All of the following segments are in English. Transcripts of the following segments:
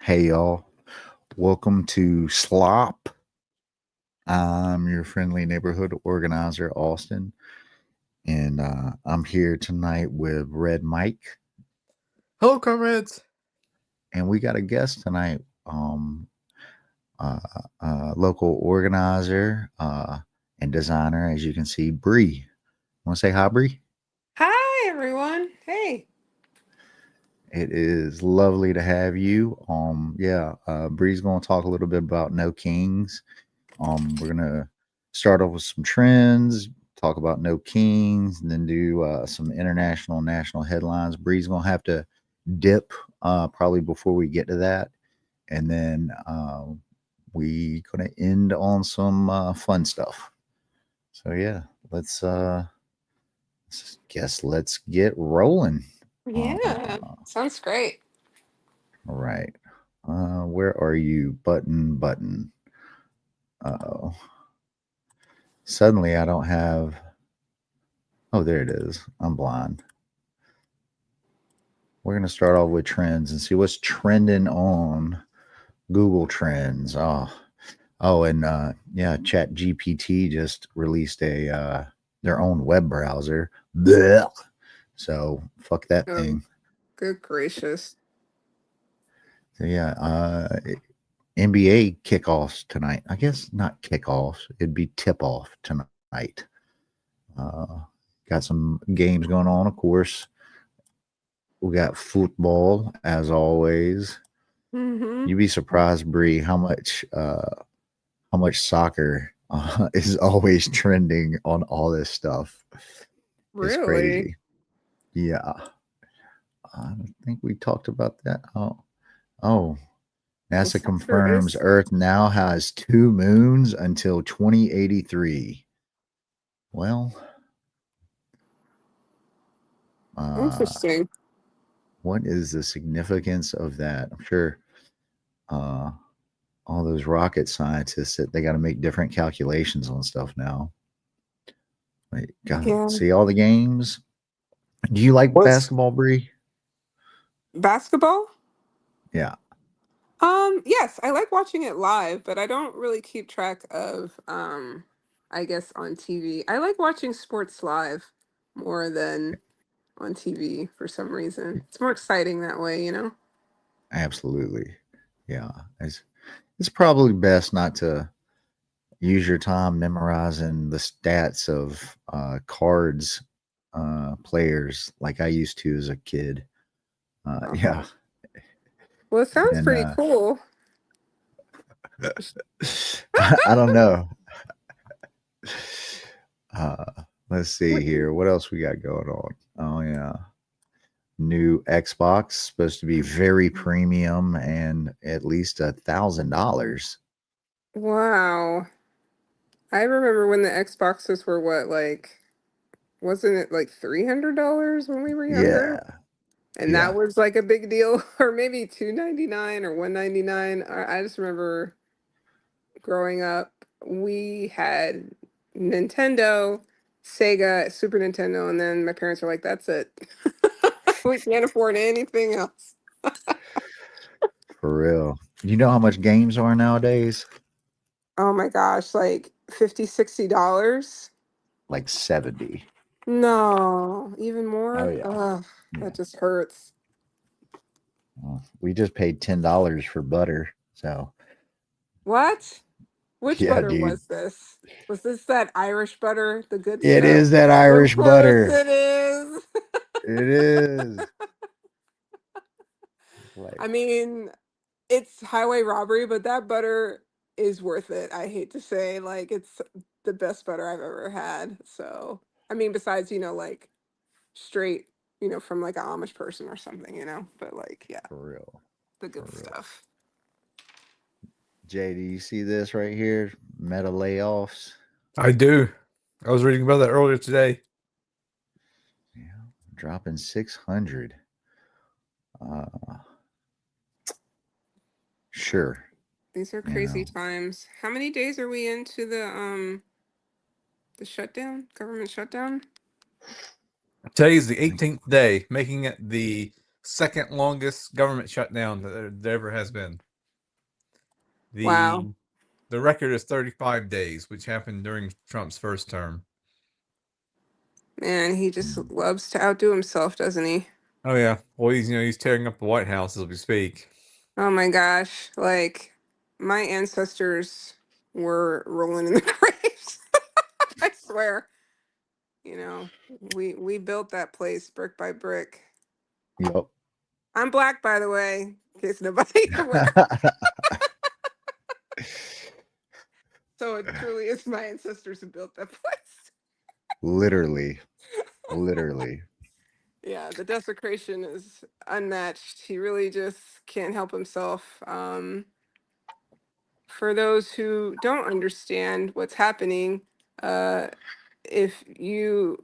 Hey y'all, welcome to SLOP. I'm your friendly neighborhood organizer, Austin, and I'm here tonight with Red Mike, Hello, comrades. and we got a guest tonight, uh, local organizer and designer, as you can see, Bree. Want to say hi, Bree? Hi, everyone. Hey. It is lovely to have you. Bree's going to talk a little bit about No Kings. We're gonna start off with some trends, talk about No Kings, and then do some international and national headlines. Bree's gonna have to dip probably before we get to that, and then we gonna end on some fun stuff. So yeah, let's get rolling. Yeah, sounds great. All right. Where are you? Button. Oh. Suddenly I don't have. Oh, there it is. I'm blind. We're going to start off with trends and see what's trending on Google Trends. And Chat GPT just released their own web browser. Blech. So fuck that Oh, thing. good gracious. So NBA kickoffs tonight. I guess not kickoffs. It'd be tip off tonight. Got some games going on, of course. We got football as always. Mm-hmm. You'd be surprised, Bree, how much soccer is always trending on all this stuff. It's Really? crazy. Yeah, I think we talked about that. Oh, Well, NASA soccer confirms is Earth now has 2 moons until 2083. Well, uh, interesting. what is the significance of that? I'm sure uh, all those rocket scientists that they got to make different calculations on stuff now. Wait, God, Yeah. see all the games. Do you like What's basketball, Bree? basketball? Yeah, Yes, I like watching it live, but I don't really keep track of I guess on TV. I like watching sports live more than on TV for some reason. It's more exciting that way, you know? absolutely. Yeah, it's probably best not to use your time memorizing the stats of cards, players like I used to as a kid. Yeah, Uh-huh. Well, it sounds and pretty cool. I don't know. Uh, let's see here. What else we got going on? Oh yeah, new Xbox supposed to be very premium and at least $1,000. Wow. I remember when the Xboxes were what, like, wasn't it like $300 when we were younger? Yeah, And that yeah, was like a big deal, or maybe 299 or 199. I just remember growing up, we had Nintendo, Sega, Super Nintendo, and then my parents were like, that's it. We can't afford anything else. for real. You know how much games are nowadays? Oh my gosh, like 50, $60. Like 70. No, even Oh more? yeah, Ugh, yeah. that just hurts. Well, we just paid $10 for butter. So What? Which yeah, butter dude. was this? Was this that Irish butter, the good It stuff? is that Of Irish course butter. it is. It is. Like I mean, it's highway robbery, but that butter is worth it. I hate to say, like, it's the best butter I've ever had. So, I mean, besides, like straight, from like an Amish person or something, but like, yeah, for real. the For good real. stuff. Jay, do you see this right here? Meta layoffs. I do. I was reading about that earlier today. Yeah, dropping 600. Uh, sure. These are You crazy know, times. How many days are we into the shutdown, government shutdown? Today is the 18th day, making it the second longest government shutdown that there ever has been. Wow. The record is 35 days, which happened during Trump's first term. Man, he just loves to outdo himself, doesn't he? Oh yeah. Well, he's tearing up the White House as we speak. Oh my gosh. Like, my ancestors were rolling in the graves. I swear. You know, we built that place brick by brick. Yep. I'm black, by the way, in case nobody aware. So it truly is my ancestors who built that place. Literally. Yeah, the desecration is unmatched. He really just can't help himself. For those who don't understand what's happening, if you,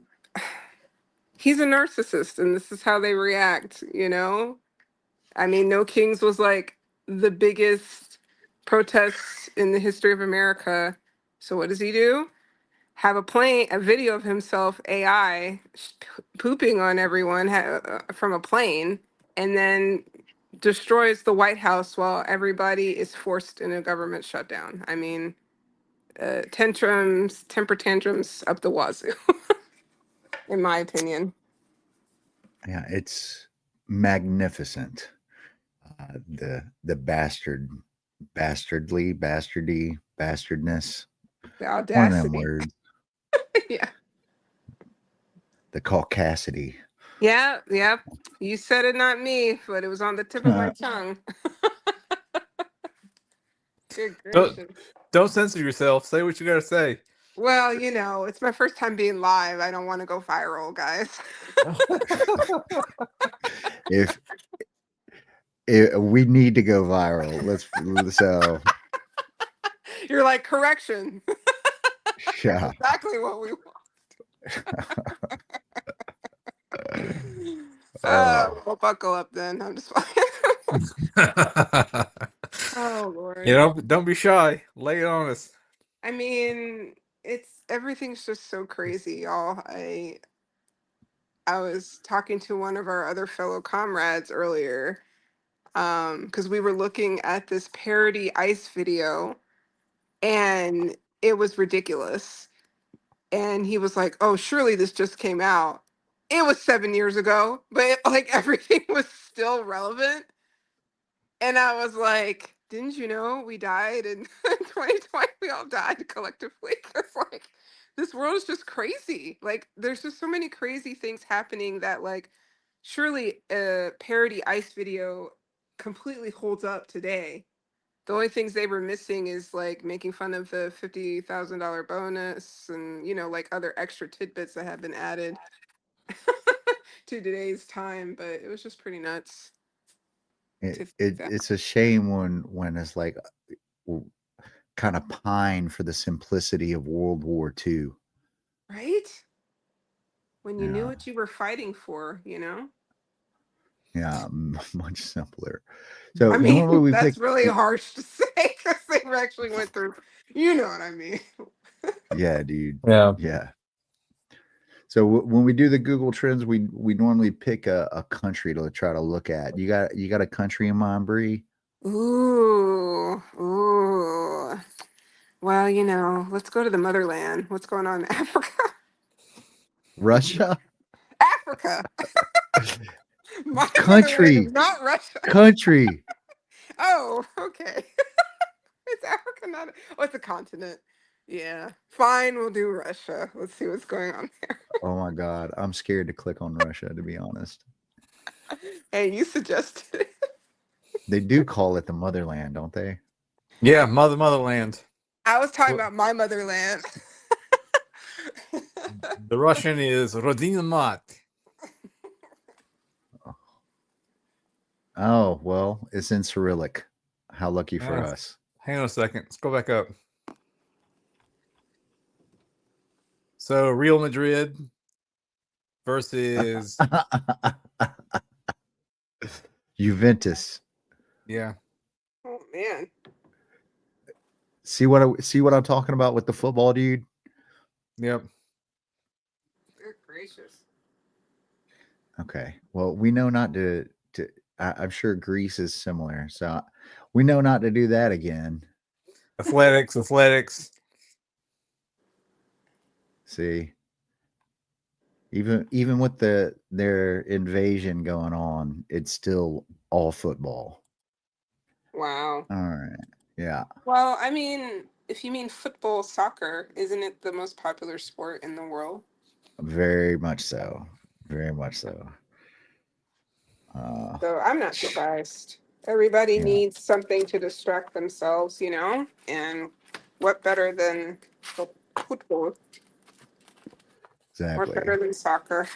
he's a narcissist, and this is how they react. I mean, No Kings was like the biggest protests in the history of America. So what does he do? Have a video of himself, AI, pooping on everyone from a plane, and then destroys the White House while everybody is forced in a government shutdown. I mean, temper tantrums up the wazoo, in my opinion. Yeah, it's magnificent. The bastardness. The One of them audacity. words. Yeah. The caucasity. Yeah. You said it, not me, but it was on the tip of my tongue. Good gracious. Don't censor yourself. Say what you gotta say. Well, it's my first time being live. I don't want to go viral, guys. if we need to go viral, so You're like, correction. yeah. Exactly what we want. Well, buckle up then. I'm just oh Lord. Don't be shy. Lay it on us. I mean, everything's just so crazy, y'all. I was talking to one of our other fellow comrades earlier, because we were looking at this parody ICE video, and it was ridiculous. And he was like, "Oh, surely this just came out." It was 7 years ago, but like everything was still relevant. And I was like, "Didn't you know we died in 2020? We all died collectively." It's like this world is just crazy. Like there's just so many crazy things happening that like surely a parody ICE video completely holds up today. The only things they were missing is like making fun of the $50,000 bonus and like other extra tidbits that have been added to today's time. But it was just pretty nuts to think that. It's a shame when it's like kind of pine for the simplicity of World War II. Right? When you knew Yeah. what you were fighting for, Yeah, much simpler. So I mean, normally we that's pick. really harsh to say because they actually went through, you know what I mean. Yeah, dude. Yeah. Yeah. So when we do the Google Trends, we normally pick a country to try to look at. You got a country in mind, Bree? Ooh. Well, let's go to the motherland. What's going on in Africa? Russia? Africa. My Country. motherland is not Russia. Country. Oh, okay. Is Africa not? It's a continent. Yeah. Fine, we'll do Russia. Let's see what's going on there. Oh my God, I'm scared to click on Russia, to be honest. Hey, you suggested it. They do call it the motherland, don't they? Yeah, motherland. I was talking about my motherland. The Russian is Rodina Mat. Oh, well, it's in Cyrillic. How lucky for us. Hang on a second. Let's go back up. So Real Madrid versus Juventus. yeah. Oh man. See what I'm talking about with the football, dude? Yep. Good gracious. Okay. Well, we know not to I'm sure Greece is similar. So we know not to do that again. Athletics. See, even with their invasion going on, it's still all football. Wow. All right. Yeah. Well, I mean, if you mean football, soccer, isn't it the most popular sport in the world? Very much so. Very much so. So I'm not surprised. Everybody Yeah, needs something to distract themselves, and what better than football? What exactly. better than soccer?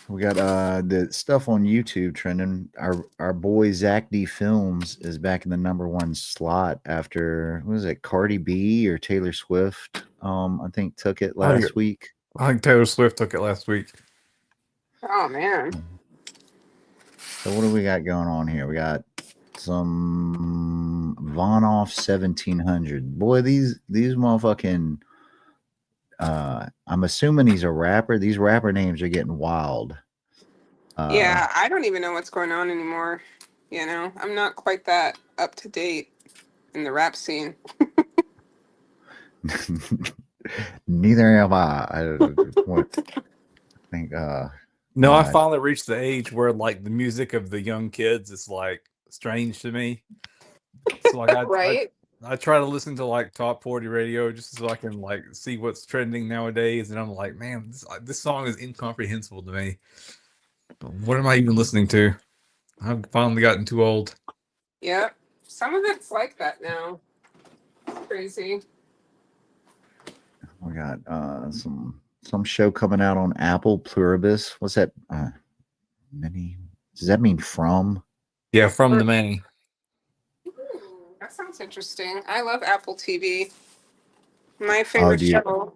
We got the stuff on YouTube trending. Our boy Zach D Films is back in the #1 slot after, what was it, Cardi B or Taylor Swift? I think took it last week. I think Taylor Swift took it last week. Oh man. So what do we got going on here? We got some Von Off 1700. Boy, these motherfucking I'm assuming he's a rapper. These rapper names are getting wild. Yeah, I don't even know what's going on anymore. I'm not quite that up to date in the rap scene. Neither am I. I think No, I God. finally reached the age where like the music of the young kids is like strange to me. So like Right? I try to listen to like top 40 radio just so I can like see what's trending nowadays, and I'm like, man, this song is incomprehensible to me. What am I even listening to? I've finally gotten too old. Yep. Some of it's like that now. Crazy. We got some show coming out on Apple, Pluribus. What's that? Many? Does that mean from? Yeah, from the many. That sounds interesting. I love Apple TV. My Oh, favorite do you? show.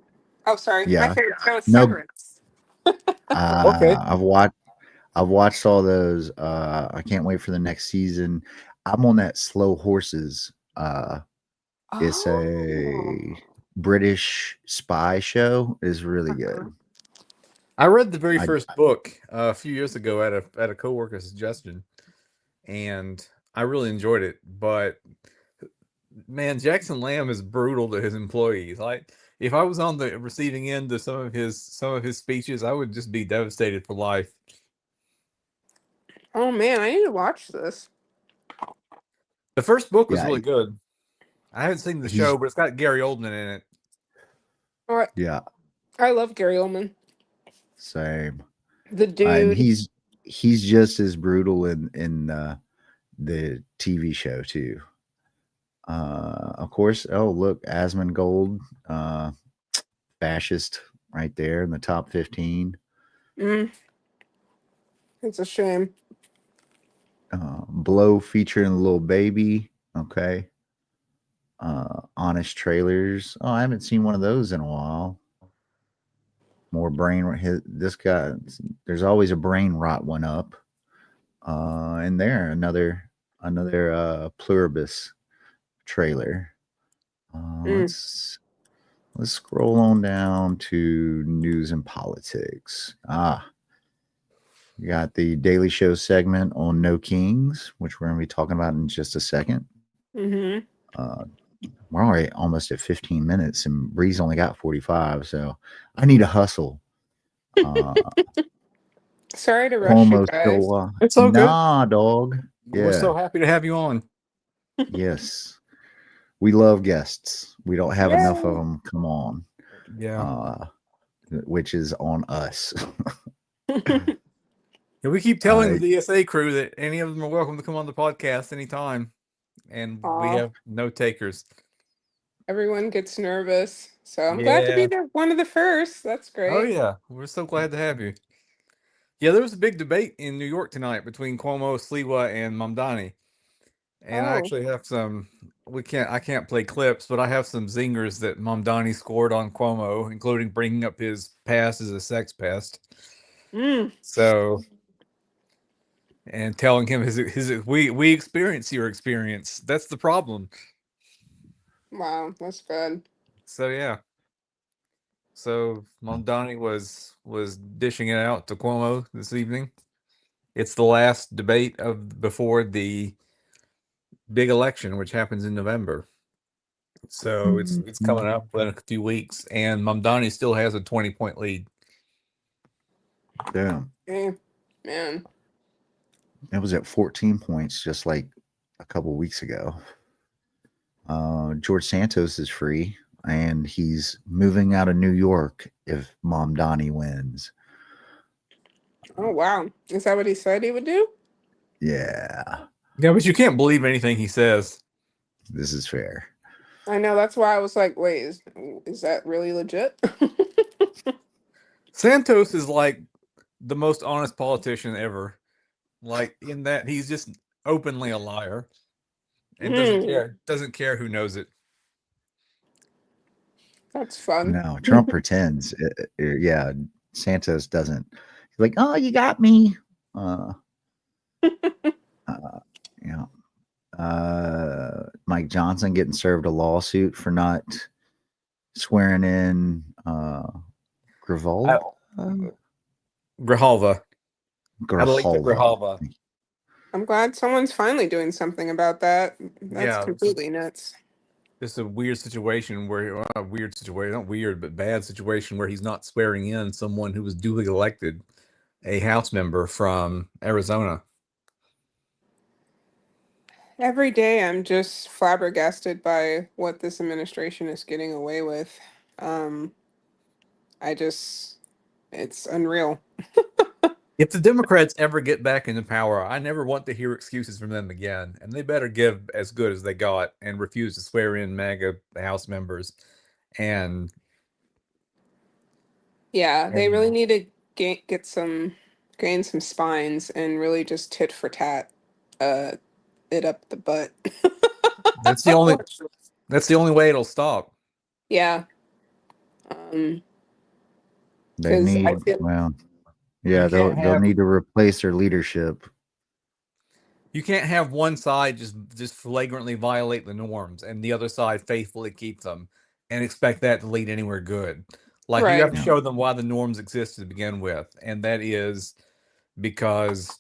Oh, sorry. My Yeah. favorite show is No. Severance. Okay. I've watched all those. I can't wait for the next season. I'm on that Slow Horses. It's Oh. a British spy show. Is really good. I read the very I first book a few years ago at a coworker's suggestion, and I really enjoyed it. But man, Jackson Lamb is brutal to his employees. Like if I was on the receiving end of some of his speeches, I would just be devastated for life. Oh man, I need to watch this. The first book was yeah, really good. I haven't seen the he's show, but it's got Gary Oldman in it. All right. yeah, I love Gary Oldman. same. The And dude. he's just as brutal in the TV show too. Of course. Oh, look, Asmongold, fascist, right there in the top 15. It's a shame. Blow featuring Little Baby. Okay. Honest Trailers. Oh, I haven't seen one of those in a while. More brain. This guy. There's always a brain rot one up. And there another Pluribus trailer. Let's scroll on down to news and politics. You got the Daily Show segment on No Kings, which we're going to be talking about in just a second. Mm-hmm. We're already almost at 15 minutes, and Bree's only got 45, so I need a hustle. Sorry to rush you Almost guys. It's so good. Nah, dog. Yeah. We're so happy to have you on. Yes. We love guests. We don't have enough of Yay. them. Come on. Yeah. Which is on us. Yeah, we keep telling the DSA crew that any of them are welcome to come on the podcast anytime, and we Aw. have no takers. Everyone gets nervous. So I'm glad to be one of the first. That's great. Oh yeah, we're so glad to have you. Yeah, there was a big debate in New York tonight between Cuomo, Sliwa, and Mamdani, and I Oh. actually have some. I can't play clips, but I have some zingers that Mamdani scored on Cuomo, including bringing up his past as a sex pest. So, and telling him we experience your experience. That's the problem. Wow, that's good. So yeah. So Mamdani was dishing it out to Cuomo this evening. It's the last debate before the big election, which happens in November. So it's coming up in a few weeks, and Mamdani still has a 20-point lead. Damn. Okay. Man. It was at 14 points just like a couple weeks ago. George Santos is free, and he's moving out of New York if Mamdani wins. Oh, wow. Is that what he said he would do? Yeah. Yeah, but you can't believe anything he says. This is fair. I know. That's why I was like, wait, is that really legit? Santos is like the most honest politician ever. Like, in that he's just openly a liar and doesn't care who knows it. That's fun. No, Trump pretends. Yeah, Santos doesn't. He's like, oh, you got me. Yeah. Mike Johnson getting served a lawsuit for not swearing in Grijalva. Grijalva. I'm glad someone's finally doing something about that. That's completely nuts. Just a weird situation where not weird, but bad situation where he's not swearing in someone who was duly elected, a House member from Arizona. Every day I'm just flabbergasted by what this administration is getting away with. It's unreal. If the Democrats ever get back into power, I never want to hear excuses from them again. And they better give as good as they got and refuse to swear in MAGA House members. And yeah, they really need to gain some spines and really just tit for tat it up the butt. that's the only way it'll stop. Yeah. They need they'll need to replace their leadership. You can't have one side just flagrantly violate the norms and the other side faithfully keep them and expect that to lead anywhere good. Like, you have to show them why the norms exist to begin with, and that is because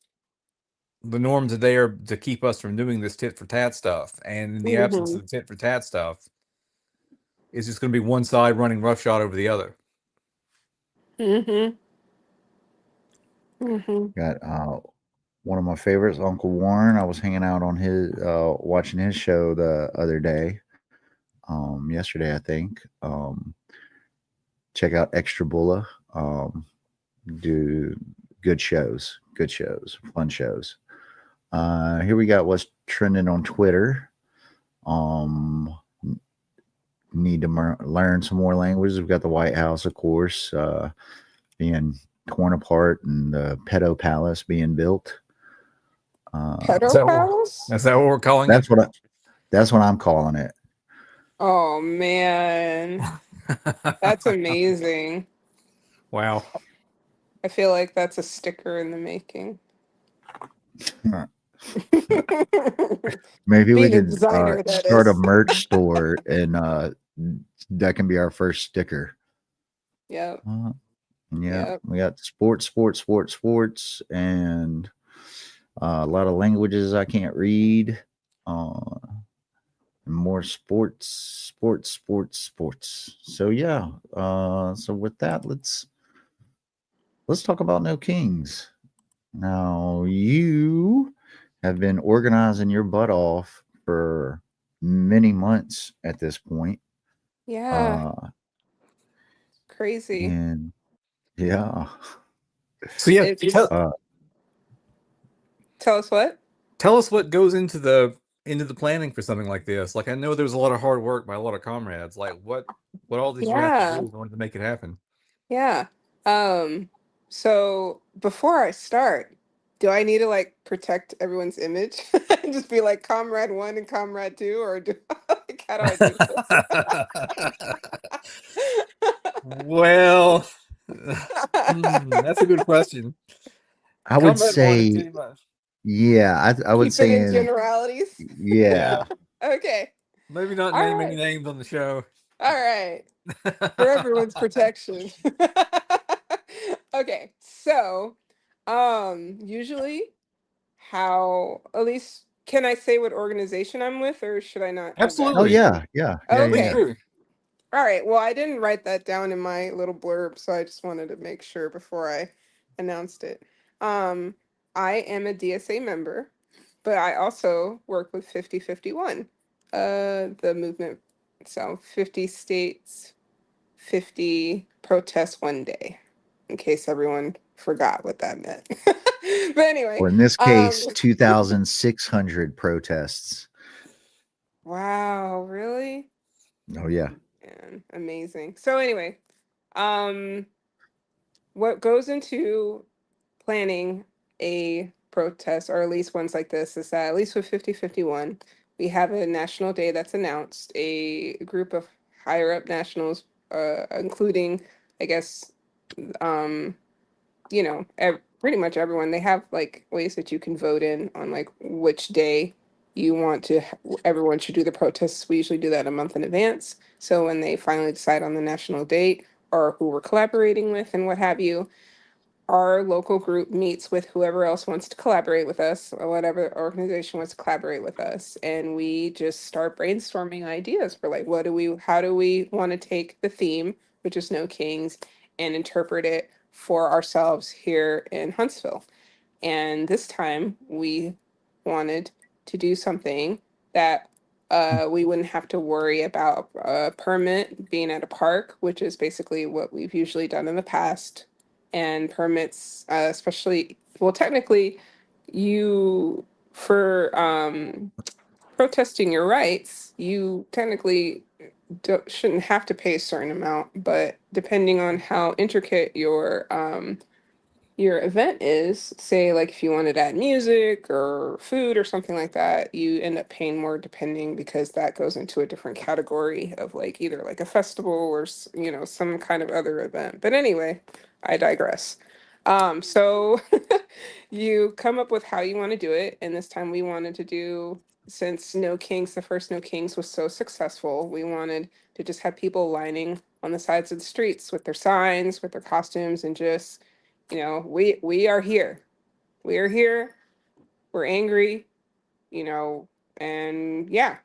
the norms are there to keep us from doing this tit for tat stuff. And in the absence of the tit for tat stuff, it's just going to be one side running roughshod over the other. Got one of my favorites, Uncle Warren. I was hanging out on his watching his show the other day. Yesterday, I think. Check out Extra Bulla. Do good shows, fun shows. Here we got what's trending on Twitter. Need to learn some more languages. We've got the White House, of course, being torn apart, and the Pedo Palace being built. Pedo Palace? Is that what we're calling it? That's what I'm calling it. Oh man, that's amazing! Wow. I feel like that's a sticker in the making. Maybe we could start a merch store, and that can be our first sticker. Yeah. We got sports, and a lot of languages I can't read. More sports. So yeah. So with that, let's talk about No Kings. Now, you have been organizing your butt off for many months at this point. Yeah. Crazy. And yeah. So yeah, tell us what? Tell us what goes into the planning for something like this. Like, I know there was a lot of hard work by a lot of comrades. Like, what all these have to do in order to make it happen? Yeah. So before I start, do I need to like protect everyone's image and just be like Comrade 1 and Comrade 2, or how do I do this? Well, that's a good question. I would say, yeah, I would say in generalities. Yeah. Okay. Maybe not name any names on the show. All right. For everyone's protection. Okay, so Usually how, at least, can I say what organization I'm with, or should I not have that? Oh Absolutely. yeah. Okay. Sure. All right. Well, I didn't write that down in my little blurb, so I just wanted to make sure before I announced it. Um, I am a DSA member, but I also work with 5051, the movement. So 50 states, 50 protests one day, in case everyone forgot what that meant. But anyway, Or in this case, 2,600 protests. wow, really? Oh yeah. Man, amazing. So anyway, um, what goes into planning a protest, or at least ones like this, is that at least with 5051, we have a national day that's announced. A group of higher up nationals, including, I guess, um, pretty much everyone. They have like ways that you can vote in on like which day you want to. Everyone should do the protests. We usually do that a month in advance. So when they finally decide on the national date or who we're collaborating with and what have you, our local group meets with whoever else wants to collaborate with us, or whatever organization wants to collaborate with us, and we just start brainstorming ideas for like how do we want to take the theme, which is No Kings, and interpret it for ourselves here in Huntsville. And this time we wanted to do something that we wouldn't have to worry about a permit being at a park, which is basically what we've usually done in the past. And permits, especially, well, technically, you, for protesting your rights, you technically shouldn't have to pay a certain amount, but depending on how intricate your event is, say like if you wanted to add music or food or something like that, you end up paying more depending, because that goes into a different category of like either like a festival or some kind of other event. But anyway, I digress. So you come up with how you want to do it, and this time we wanted to do, since No Kings, the first No Kings was so successful, we wanted to just have people lining on the sides of the streets with their signs, with their costumes, and just, we are here. We are here. We're angry, and yeah,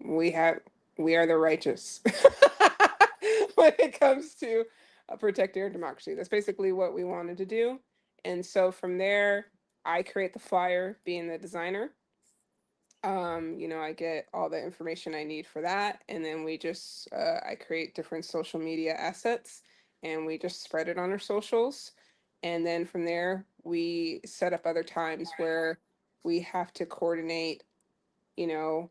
we have we are the righteous when it comes to protecting our democracy. That's basically what we wanted to do. And so from there, I create the flyer, being the designer. I get all the information I need for that, and then I create different social media assets, and we just spread it on our socials. And then from there, we set up other times where we have to coordinate, you know,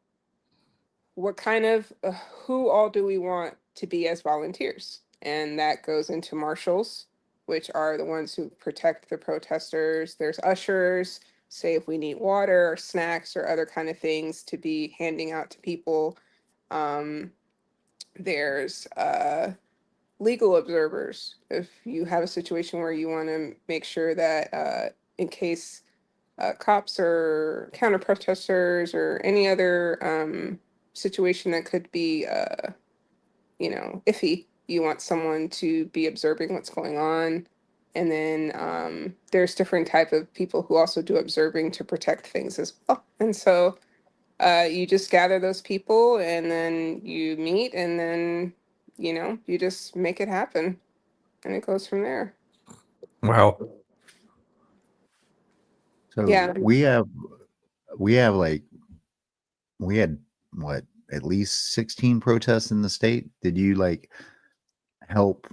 what kind of who all do we want to be as volunteers? And that goes into marshals, which are the ones who protect the protesters. There's ushers, say if we need water or snacks or other kind of things to be handing out to people. There's legal observers. If you have a situation where you want to make sure that in case cops or counter protesters or any other situation that could be, iffy. You want someone to be observing what's going on. And then there's different type of people who also do observing to protect things as well. And so you just gather those people, and then you meet, and then, you just make it happen. And it goes from there. Wow. So Yeah. we have like we had what, at least 16 protests in the state. Did you like help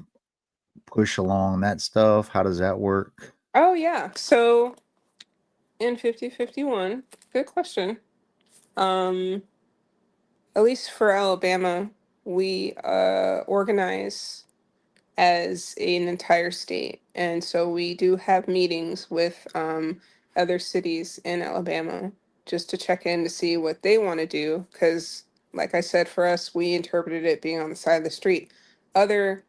push along that stuff? How does that work? Oh, yeah. So in 5051, good question. Um, at least for Alabama, we organize as an entire state. And so we do have meetings with other cities in Alabama just to check in to see what they want to do. Because, like I said, for us, we interpreted it being on the side of the street. Other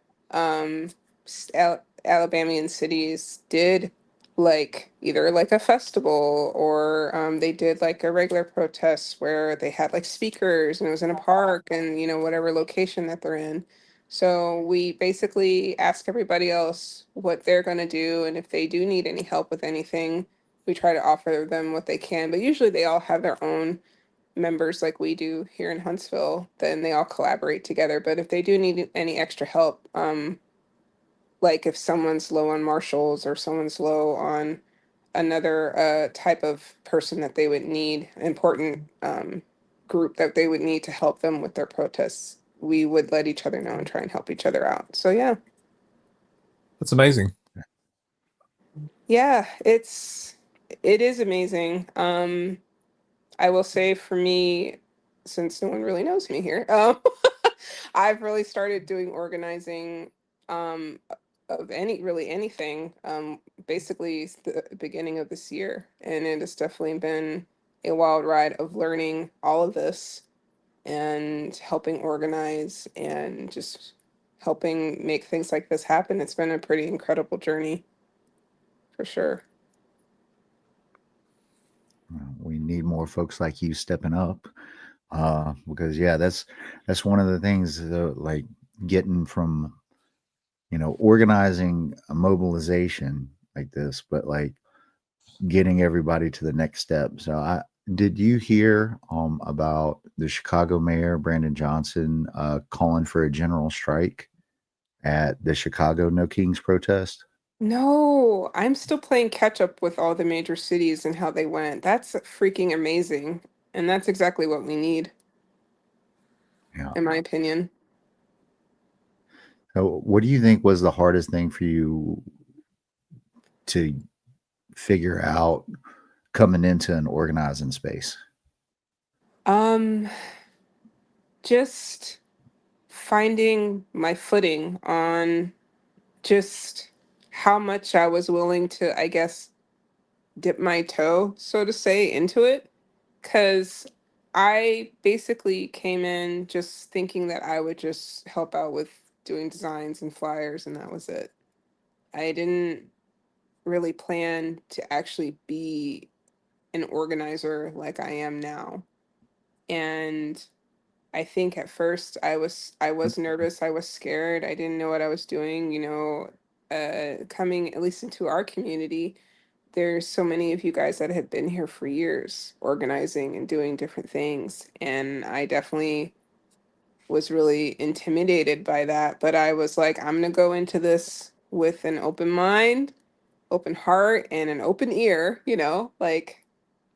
Alabamian cities did like either like a festival, or they did like a regular protest where they had like speakers and it was in a park, and whatever location that they're in. So we basically ask everybody else what they're going to do. And if they do need any help with anything, we try to offer them what they can. But usually they all have their own members like we do here in Huntsville. Then they all collaborate together. But if they do need any extra help, like if someone's low on marshals or someone's low on another type of person that they would need, important group that they would need to help them with their protests, we would let each other know and try and help each other out. So yeah. That's amazing. Yeah, it is amazing. I will say for me, since no one really knows me here, I've really started doing organizing of anything, basically the beginning of this year. And it has definitely been a wild ride of learning all of this and helping organize and just helping make things like this happen. It's been a pretty incredible journey for sure. We need more folks like you stepping up, because yeah, that's one of the things, like getting from, organizing a mobilization like this, but like getting everybody to the next step. So did you hear about the Chicago mayor Brandon Johnson calling for a general strike at the Chicago No Kings protest? No, I'm still playing catch up with all the major cities and how they went. That's freaking amazing. And that's exactly what we need, Yeah. in my opinion. So what do you think was the hardest thing for you to figure out coming into an organizing space? Just finding my footing on just how much I was willing to, I guess, dip my toe, so to say, into it. Because I basically came in just thinking that I would just help out with doing designs and flyers, and that was it. I didn't really plan to actually be an organizer like I am now. And I think at first I was nervous, I was scared, I didn't know what I was doing, coming at least into our community. There's so many of you guys that have been here for years organizing and doing different things, and I definitely was really intimidated by that, but I was like, I'm going to go into this with an open mind, open heart, and an open ear, like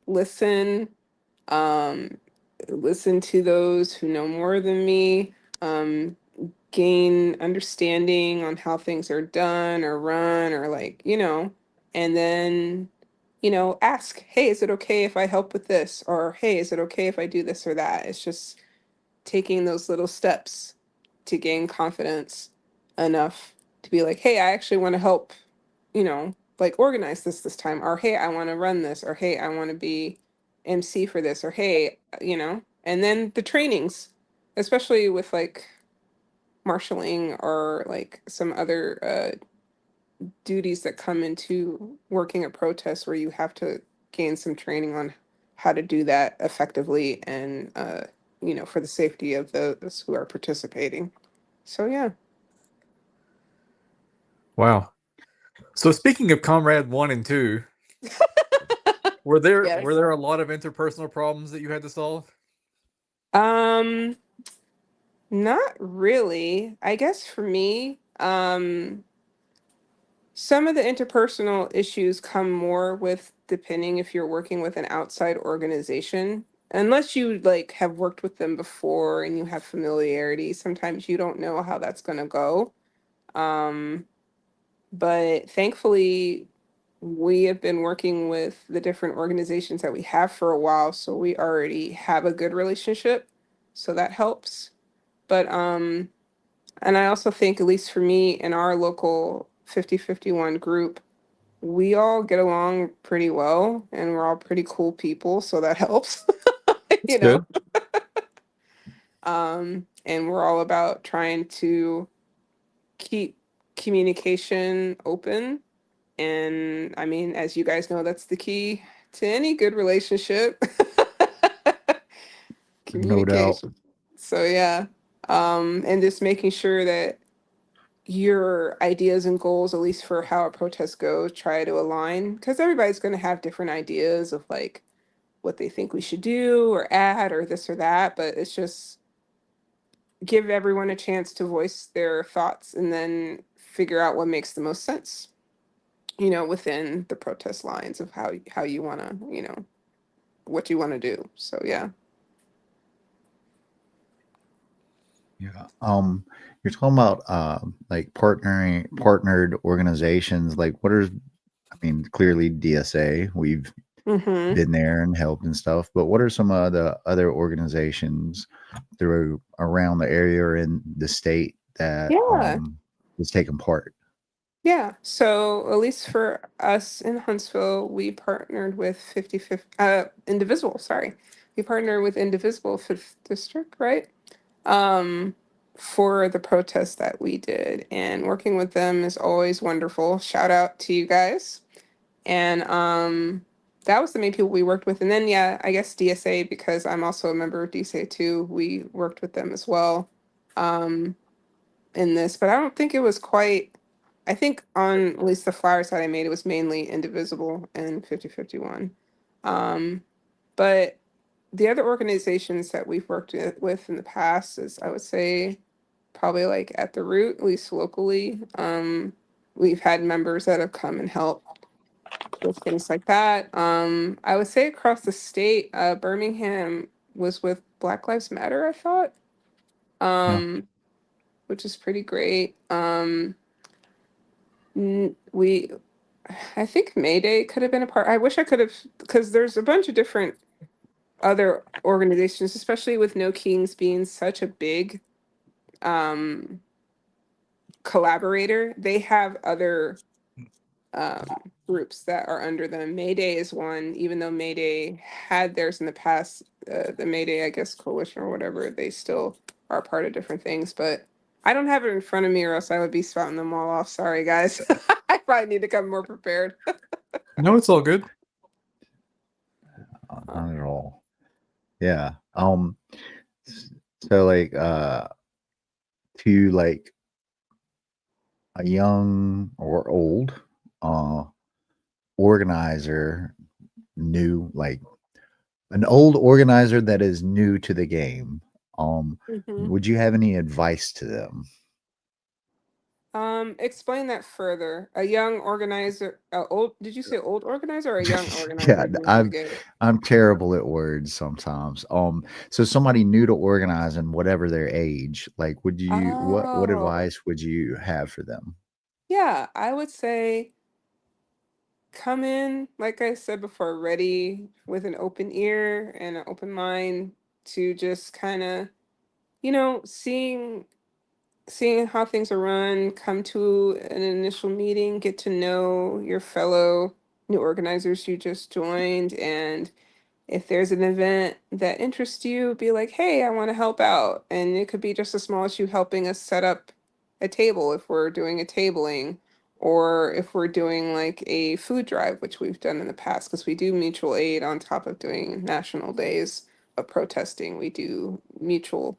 listen, um listen to those who know more than me, um gain understanding on how things are done or run, or like, and then ask, hey, is it okay if I help with this, or hey, is it okay if I do this or that? It's just taking those little steps to gain confidence enough to be like, hey, I actually want to help, like organize this time, or hey, I want to run this, or hey, I want to be MC for this, or hey, and then the trainings, especially with like marshaling or like some other duties that come into working at protests where you have to gain some training on how to do that effectively and for the safety of those who are participating. So yeah. Wow. So speaking of Comrade 1 and 2, were there Yes. a lot of interpersonal problems that you had to solve? Not really. I guess for me, some of the interpersonal issues come more with depending if you're working with an outside organization. Unless you like have worked with them before and you have familiarity, sometimes you don't know how that's going to go. Um, but thankfully, we have been working with the different organizations that we have for a while, so we already have a good relationship. So that helps. But and I also think, at least for me, in our local 5051 group, we all get along pretty well and we're all pretty cool people, so that helps. That's you know. good. And we're all about trying to keep communication open. And I mean, as you guys know, that's the key to any good relationship. No doubt. Communication. So yeah. and just making sure that your ideas and goals, at least for how a protest goes, try to align, because everybody's going to have different ideas of like what they think we should do or add or this or that, but it's just give everyone a chance to voice their thoughts and then figure out what makes the most sense, within the protest lines of how you want to, what you want to do. So yeah. Yeah. You're talking about like partnered organizations. Like, what are, I mean, clearly DSA. We've Mm-hmm. been there and helped and stuff. But what are some of the other organizations through around the area or in the state that Yeah. is taking part? Yeah. So at least for us in Huntsville, we partnered with 55th Indivisible, sorry. We partnered with Indivisible 5th District, right? For the protest that we did. And working with them is always wonderful. Shout out to you guys. And that was the main people we worked with. And then yeah, I guess DSA, because I'm also a member of DSA too. We worked with them as well in this, but I don't think it was quite. I think on at least the flyer side I made, it was mainly Indivisible and 5051. But the other organizations that we've worked with in the past is, I would say, probably like at the root, at least locally. We've had members that have come and helped with things like that. I would say across the state, Birmingham was with Black Lives Matter, I thought, Yeah. which is pretty great. We, I think Mayday could have been a part. I wish I could have, because there's a bunch of different other organizations, especially with No Kings being such a big um, collaborator. They have other groups that are under them. Mayday is one, even though Mayday had theirs in the past. The Mayday, I guess, coalition or whatever, they still are part of different things. But I don't have it in front of me, or else I would be spouting them all off. Sorry, guys. I probably need to come more prepared. No, it's all good. Not at all. Yeah. So like to like a young or old organizer, new, like an old organizer that is new to the game, Mhm. would you have any advice to them? Explain that further. A young organizer, old, did you say old organizer or a young Yeah, organizer new to the I'm game? I'm terrible at words sometimes. So somebody new to organizing, whatever their age, like, would you what Oh, advice would you have for them? yeah, I would say come in, like I said before, ready with an open ear and an open mind to just kind of, seeing how things are run, come to an initial meeting, get to know your fellow new organizers you just joined, and if there's an event that interests you, be like, hey, I want to help out. And it could be just as small as you helping us set up a table if we're doing a tabling, or if we're doing like a food drive, which we've done in the past, because we do mutual aid on top of doing national days of protesting. We do mutual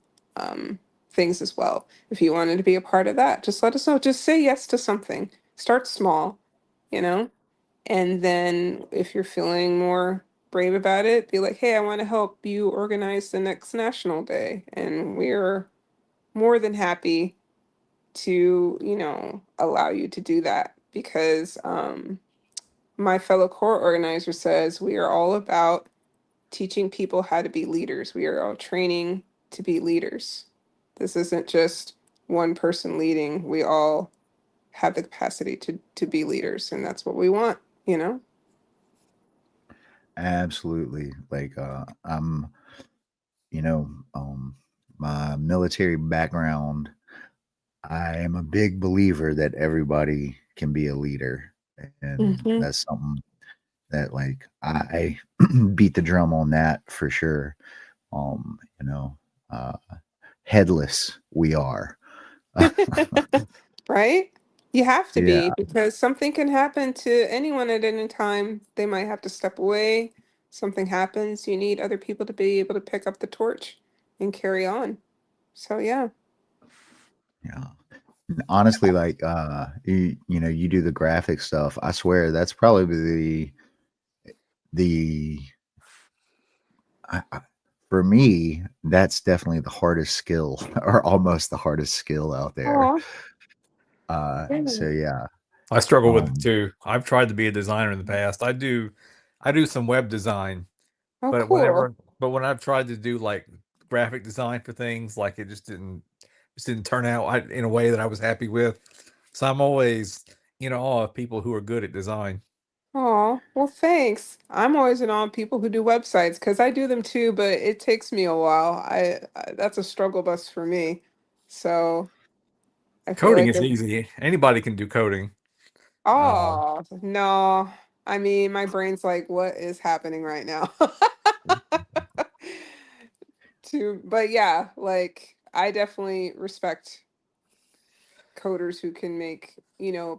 things as well. If you wanted to be a part of that, just let us know. Just say yes to something. Start small, you know? And then if you're feeling more brave about it, be like, hey, I want to help you organize the next National Day. And we're more than happy to, allow you to do that, because my fellow core organizer says we are all about teaching people how to be leaders. We are all training to be leaders. This isn't just one person leading. We all have the capacity to be leaders, and that's what we want, you know? Absolutely. Like you know, my military background, I am a big believer that everybody can be a leader. And Hmm. that's something that like I beat the drum on that for sure. Um, you know, uh headless we are. Right? You have to Yeah, be, because something can happen to anyone at any time. They might have to step away. Something happens. You need other people to be able to pick up the torch and carry on. So yeah. Yeah. Honestly, like you know, you do the graphic stuff. I swear that's probably the for me, that's definitely the hardest skill or almost the hardest skill out there. Oh, So yeah. I struggle with it too. I've tried to be a designer in the past. I do some web design, oh, but cool. when I've tried to do like graphic design for things, like it just didn't turn out in a way that I was happy with. So I'm always in awe of people who are good at design. Oh, well, thanks. I'm always in awe of people who do websites because I do them too, but it takes me a while. I that's a struggle bus for me. So I feel Coding like is easy. Anybody can do coding. Um, oh, no. I mean, my brain's like, what is happening right now? But yeah, like I definitely respect coders who can make,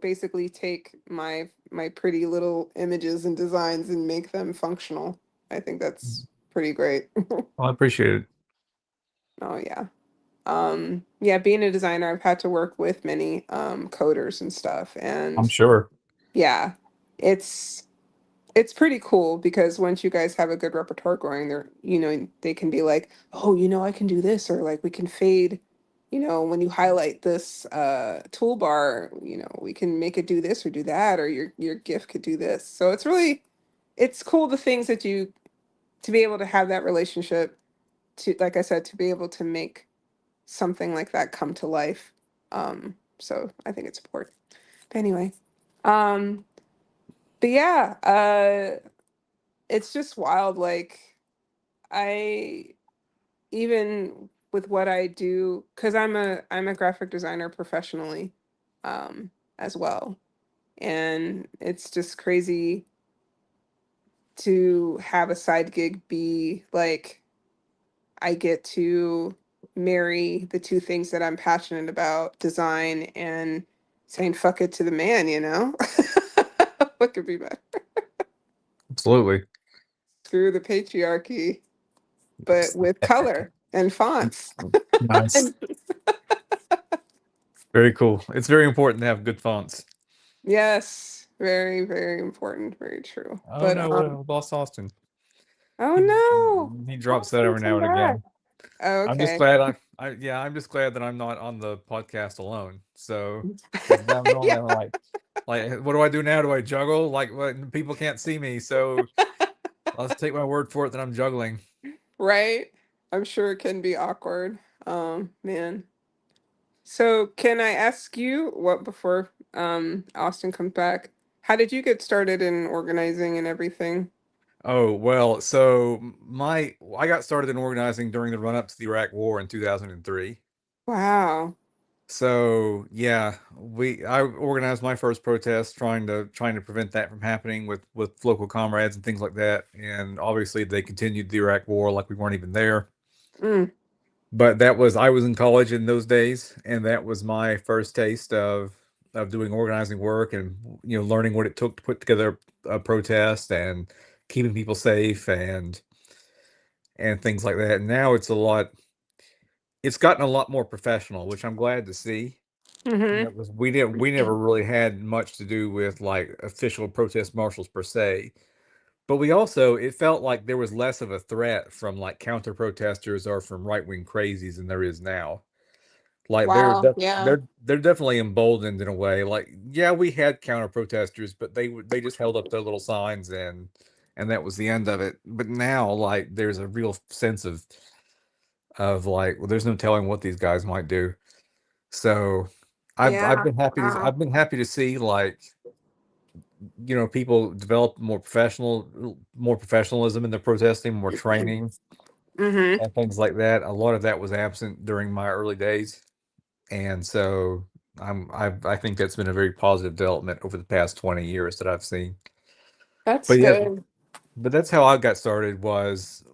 basically take my pretty little images and designs and make them functional. I think that's pretty great. I appreciate it. Oh yeah. Yeah, being a designer, I've had to work with many coders and stuff, I'm and sure. yeah, it's it's pretty cool because once you guys have a good repertoire going, they can be like, oh, I can do this, or like we can fade, when you highlight this toolbar, we can make it do this or do that, or your GIF could do this. So it's cool the things that you to be able to have that relationship to, like I said, to be able to make something like that come to life. So I think it's important. But anyway, um, but yeah, it's just wild. Like I even with what I do, because I'm a graphic designer professionally, as well, and it's just crazy to have a side gig be like I get to marry the two things that I'm passionate about, design and saying fuck it to the man, you know? What could be better? Absolutely. Screw the patriarchy, but with color and fonts. Nice. And Very cool. It's very important to have good fonts. yes, very, very important, very true. Oh But no, what lost Austin. oh He no. he drops that Austin, every now come and back. again. I'm just Okay. glad I'm just glad that I'm not on the podcast alone. So, because now normally Yeah, I'm like, what do I do now? Do I juggle? Like, what? People can't see me, so I'll just take my word for it that I'm juggling. right. I'm sure it can be awkward. Man. So can I ask you what before Austin comes back? How did you get started in organizing and everything? Oh well, so I got started in organizing during the run up to the Iraq War in 2003. Wow. So yeah, I organized my first protest trying to prevent that from happening with local comrades and things like that. And obviously they continued the Iraq War like we weren't even there. Mm, But I was in college in those days, and that was my first taste of doing organizing work and learning what it took to put together a protest and keeping people safe and things like that. And now it's gotten a lot more professional, which I'm glad to see. mm-hmm. 'Cause we never really had much to do with like official protest marshals per se. But we also it felt like there was less of a threat from like counter protesters or from right wing crazies than there is now. Like Wow. Yeah. they're definitely emboldened in a way. Like yeah, we had counter protesters, but they just held up their little signs and that was the end of it. But now like there's a real sense of like well, there's no telling what these guys might do. So Yeah. Wow. I've been happy to see like people develop more professionalism in their protesting, more training Mm-hmm. and things like that. A lot of that was absent during my early days, and so I think that's been a very positive development over the past 20 years that I've seen. That's But yeah, good. but that's how I got started was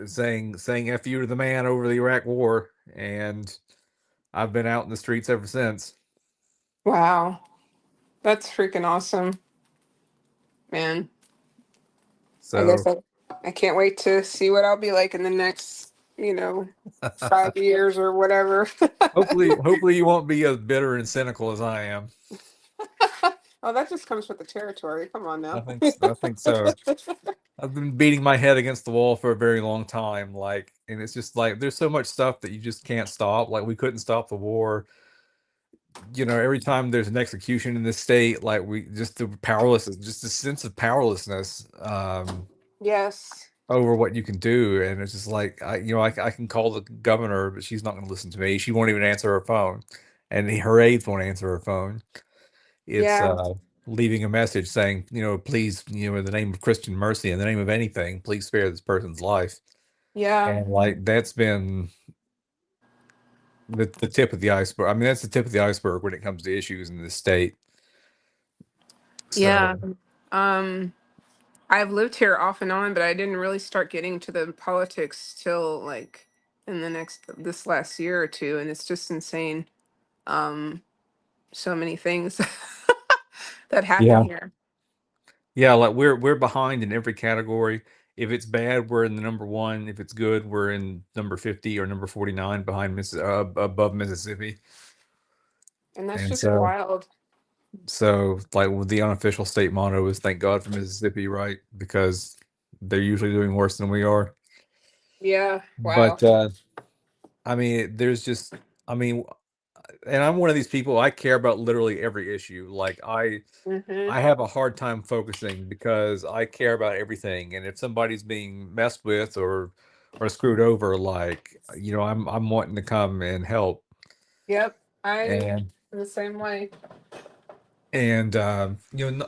saying "F you" to the man over the Iraq War, and I've been out in the streets ever since. Wow. That's freaking awesome, man. I guess So I can't wait to see what I'll be like in the next 5 years or whatever. Hopefully you won't be as bitter and cynical as I am. Oh, that just comes with the territory. Come on now. I think so. I've been beating my head against the wall for a very long time, and it's just like there's so much stuff that you just can't stop. Like we couldn't stop the war. Every time there's an execution in this state, like we just the powerlessness, just a sense of powerlessness Yes. over what you can do, and it's just like I can call the governor, but she's not going to listen to me. She won't even answer her phone, and her aides won't answer her phone. It's Yeah. leaving a message saying, please, in the name of Christian mercy, in the name of anything, please spare this person's life. Yeah. And like that's been the tip of the iceberg. I mean, that's the tip of the iceberg when it comes to issues in this state. Yeah. I've lived here off and on, but I didn't really start getting to the politics till like in this last year or two, and it's just insane. So many things that happen here. Yeah, like we're behind in every category. If it's bad, we're in the number 1. If it's good, we're in number 50 or number 49 behind above Mississippi. And that's And just wild. So like the unofficial state motto is "Thank God for Mississippi," right? Because they're usually doing worse than we are. Yeah. Wow. But I mean, and I'm one of these people. I care about literally every issue. Like I have a hard time focusing because I care about everything. And if somebody's being messed with or screwed over, I'm wanting to come and help. Yep. I'm And the same way. And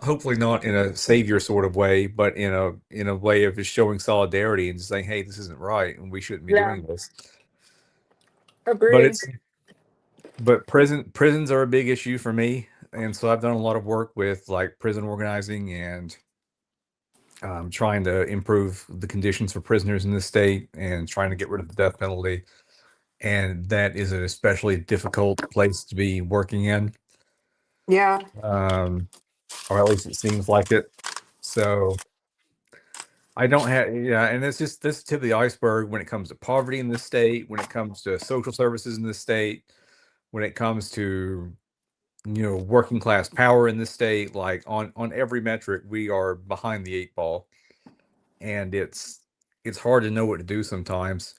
hopefully not in a savior sort of way, but in a way of just showing solidarity and just saying, hey, this isn't right and we shouldn't be doing this. Agreed. But prisons are a big issue for me, and so I've done a lot of work with like prison organizing and trying to improve the conditions for prisoners in this state and trying to get rid of the death penalty. And that is an especially difficult place to be working in. Yeah. Or at least it seems like it. So I don't have, and it's just this tip of the iceberg when it comes to poverty in this state, when it comes to social services in this state, when it comes to, working class power in this state. Like on every metric, we are behind the 8 ball, and it's hard to know what to do sometimes.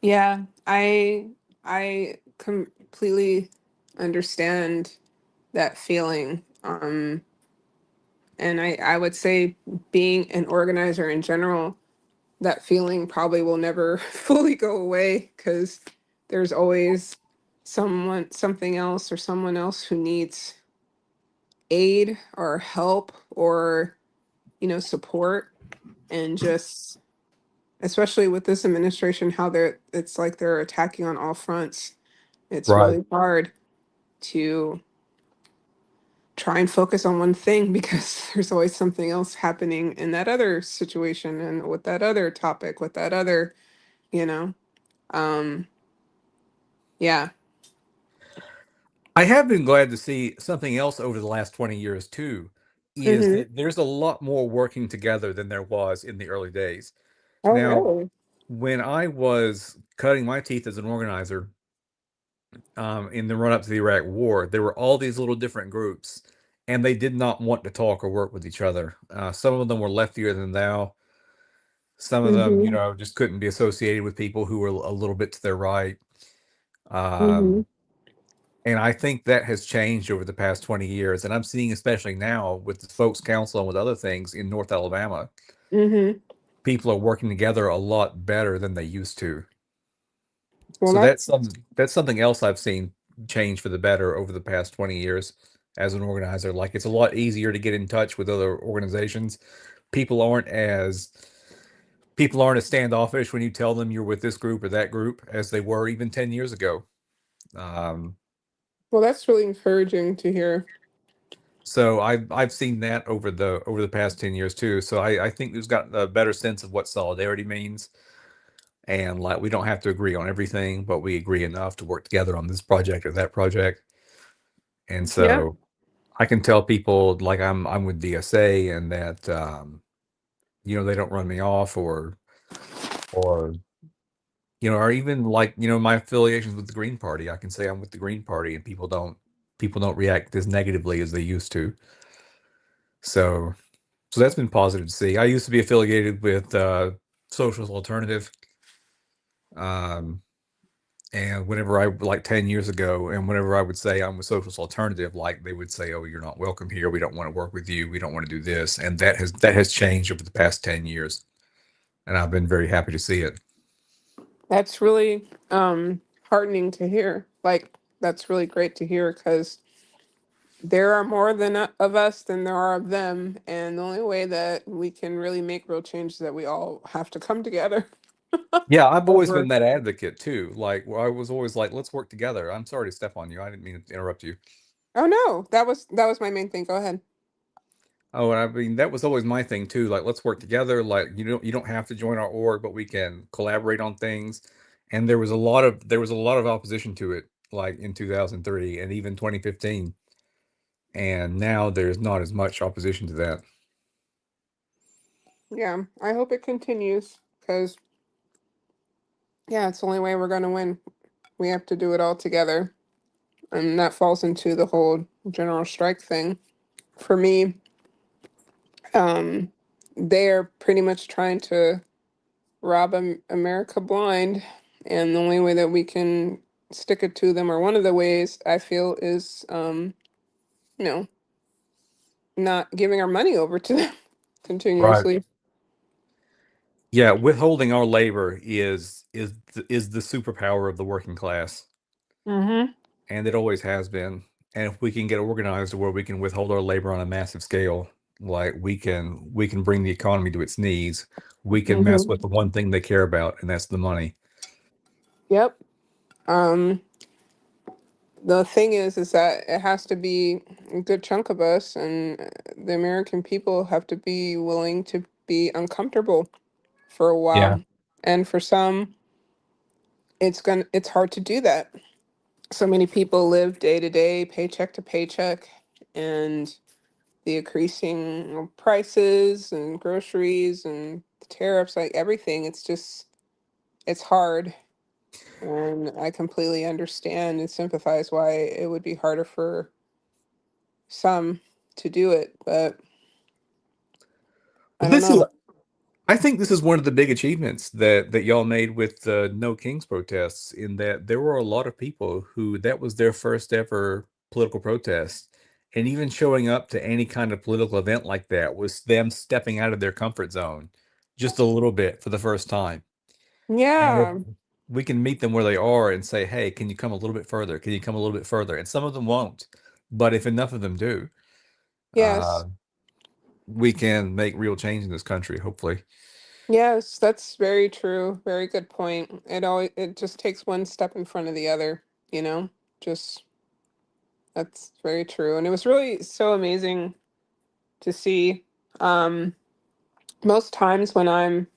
Yeah, I completely understand that feeling. And I would say being an organizer in general, that feeling probably will never fully go away because there's always something else or someone else who needs aid or help or, support. And just, especially with this administration, how it's like they're attacking on all fronts. It's Right. really hard to try and focus on one thing because there's always something else happening in that other situation and with that other topic, with that other, you know. Yeah. I have been glad to see something else over the last 20 years too, is Mm-hmm. that there's a lot more working together than there was in the early days. Oh, Now, really? when I was cutting my teeth as an organizer, in the run up to the Iraq War, there were all these little different groups, and they did not want to talk or work with each other. Some of them were leftier than thou. Some of them, Mm-hmm. just couldn't be associated with people who were a little bit to their right. Mm-hmm. Um, and I think that has changed over the past 20 years. And I'm seeing, especially now with the Folks Council and with other things in North Alabama, Mm-hmm. people are working together a lot better than they used to. Well, So that's something else I've seen change for the better over the past 20 years as an organizer. Like it's a lot easier to get in touch with other organizations. People aren't as standoffish when you tell them you're with this group or that group as they were even 10 years ago. well, that's really encouraging to hear. So I've seen that over the past 10 years too. So I think we've got a better sense of what solidarity means. And like we don't have to agree on everything, but we agree enough to work together on this project or that project. And Yeah. so I can tell people like I'm with DSA and that they don't run me off or or even like, my affiliations with the Green Party. I can say I'm with the Green Party, and people don't react as negatively as they used to. So that's been positive to see. I used to be affiliated with Socialist Alternative, um, and whenever I like 10 years ago, and whenever I would say I'm a Socialist Alternative, like they would say, "Oh, you're not welcome here. We don't want to work with you. We don't want to do this." And that has changed over the past 10 years, and I've been very happy to see it. That's really heartening to hear. Like, that's really great to hear because there are more of us than there are of them, and the only way that we can really make real change is that we all have to come together Yeah, I've always been over. that advocate too. Like, I was always like, "Let's work together." I'm sorry to step on you. I didn't mean to interrupt you. Oh no, that was my main thing. Go ahead. Oh, and I mean, that was always my thing too. Like, let's work together. Like, you don't have to join our org, but we can collaborate on things. And there was a lot of opposition to it, like in 2003 and even 2015. And now there's not as much opposition to that. Yeah, I hope it continues because yeah, it's the only way we're going to win. We have to do it all together. And that falls into the whole general strike thing. For me, they're pretty much trying to rob America blind. And the only way that we can stick it to them, or one of the ways I feel, is, you know, not giving our money over to them Right. continuously. Yeah, withholding our labor is the superpower of the working class, Mm-hmm. and it always has been. And if we can get organized to where we can withhold our labor on a massive scale, like we can bring the economy to its knees. We can mess Mm-hmm. with the one thing they care about, and that's the money. Yep. Um, the thing is that it has to be a good chunk of us, and the American people have to be willing to be uncomfortable for a Yeah. while. And for some, it's hard to do that. So many people live day to day, paycheck to paycheck, and the increasing prices and groceries and the tariffs, like everything, it's hard. And I completely understand and sympathize why it would be harder for some to do it, but I Well, don't know. I think this is one of the big achievements that y'all made with the No Kings protests, in that there were a lot of people who that was their first ever political protest. And even showing up to any kind of political event like that was them stepping out of their comfort zone just a little bit for the first time. And if Yeah. we can meet them where they are and say, "Hey, can you come a little bit further? Can you come a little bit further?" And some of them won't, but if enough of them do, uh, Yes. we can make real change in this country, hopefully. Yes, that's very true. Very good point. It just takes one step in front of the other, you know? Just That's very true. And it was really so amazing to see. Um, Most times when I'm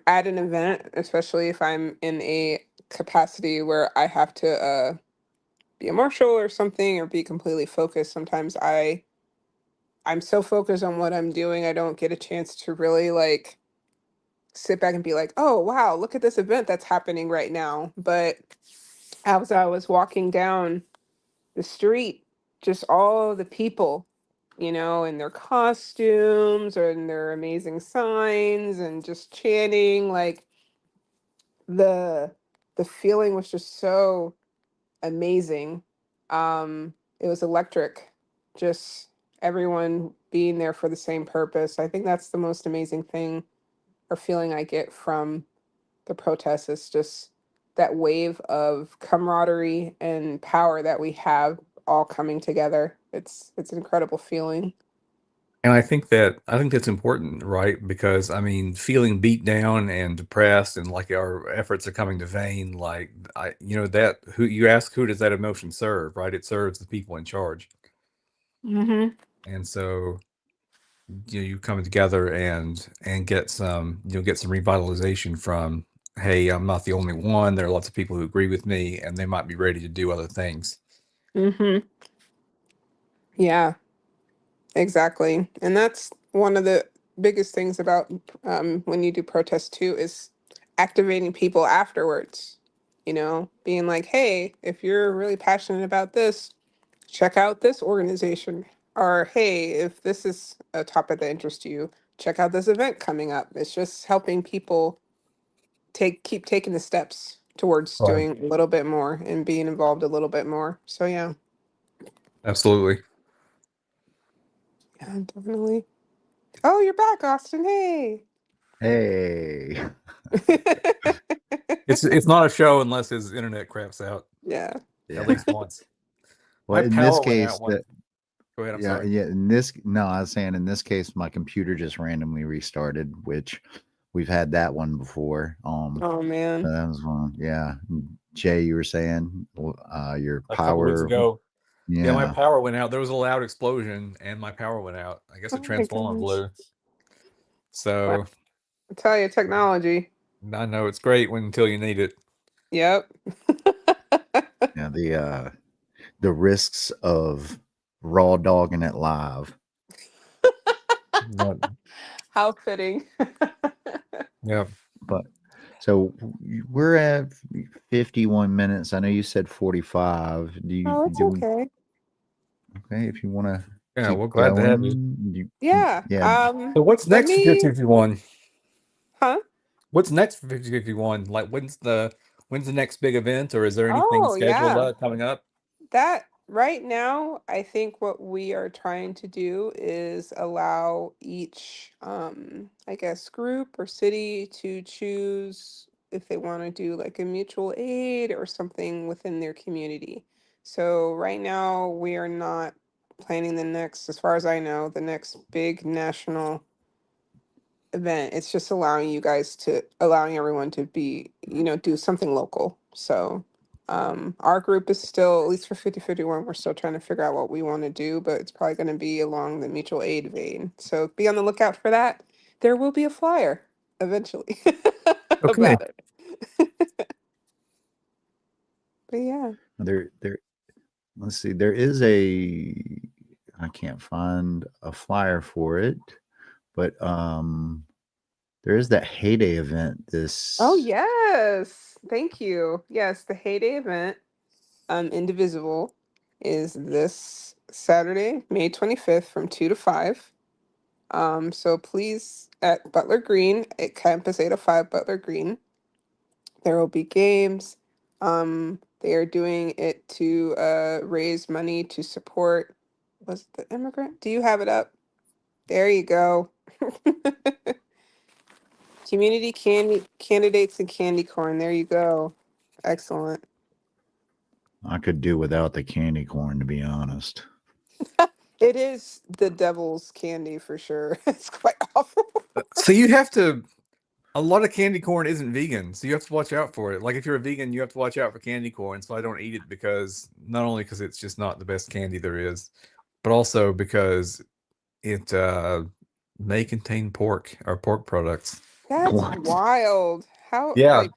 at an event, especially if I'm in a capacity where I have to be a marshal or something or be completely focused, sometimes I'm so focused on what I'm doing, I don't get a chance to really like sit back and be like, oh wow, look at this event that's happening right now. But as I was walking down the street, just all the people, in their costumes or in their amazing signs and just chanting, like the the feeling was just so amazing. It was electric. Just everyone being there for the same purpose. I think that's the most amazing thing or feeling I get from the protests, is just that wave of camaraderie and power that we have all coming together. It's an incredible feeling. And I think that's important, right? Because I mean, feeling beat down and depressed, and like our efforts are coming to vain, like that who you ask, who does that emotion serve, right? It serves the people in charge. Mm-hmm. And so you come together and get some revitalization from, hey, I'm not the only one. There are lots of people who agree with me, and they might be ready to do other things. Mm-hmm. Yeah, exactly. And that's one of the biggest things about when you do protest too, is activating people afterwards, you know, being like, hey, if you're really passionate about this, check out this organization. Or hey, if this is a topic that interests you, check out this event coming up. It's just helping people keep taking the steps towards Right. doing a little bit more and being involved a little bit more. So yeah. Absolutely. Yeah, definitely. Oh, you're back, Austin. Hey. Hey. It's not a show unless his internet craps out Yeah. Yeah. at least once. Well, My in this power went case, out once. Go ahead. I'm sorry. yeah. In this, no, I was saying in this case, my computer just randomly restarted, which we've had that one before. Oh man. So that was one. Yeah. Jay, you were saying, your A couple weeks power. ago. Yeah, my Yeah. power went out. There was a loud explosion and my power went out. I guess a Oh my transformer goodness. blew. So I tell you, technology. I know it's great until you need it. Yep. Yeah. The risks of raw dogging it live. Yep. How fitting. Yep. But so we're at 51 minutes. I know you said 45. Oh, it's do okay. okay if you want to Yeah, keep we're glad to have you. going? Yeah. Yeah. So what's Let next for me 5051? Huh? What's next for 5051? Like when's the next big event, or is there anything Oh, scheduled yeah. coming up? That right now, I think what we are trying to do is allow each, I guess, group or city to choose if they want to do like a mutual aid or something within their community. So right now, we are not planning the next, as far as I know, the next big national event. It's just allowing everyone to be, do something local. So our group is still, at least for 5051, we're still trying to figure out what we want to do, but it's probably going to be along the mutual aid vein. So be on the lookout for that. There will be a flyer eventually Okay. about it. But yeah. There let's see. I can't find a flyer for it, but there is that heyday event Oh yes. Thank you. Yes, the heyday event, Indivisible, is this Saturday, May 25th from 2 to 5. So please, at Butler Green, at Campus 805 Butler Green, there will be games. They are doing it to raise money to support, was it the immigrant? Do you have it up? There you go. Community candidates and candy corn. There you go. Excellent. I could do without the candy corn, to be honest. It is the devil's candy for sure. It's quite awful. So you have to. A lot of candy corn isn't vegan, so you have to watch out for it. Like if you're a vegan, you have to watch out for candy corn. So I don't eat it because not only because it's just not the best candy there is, but also because it may contain pork or pork products. That's What? wild. How, Yeah, like,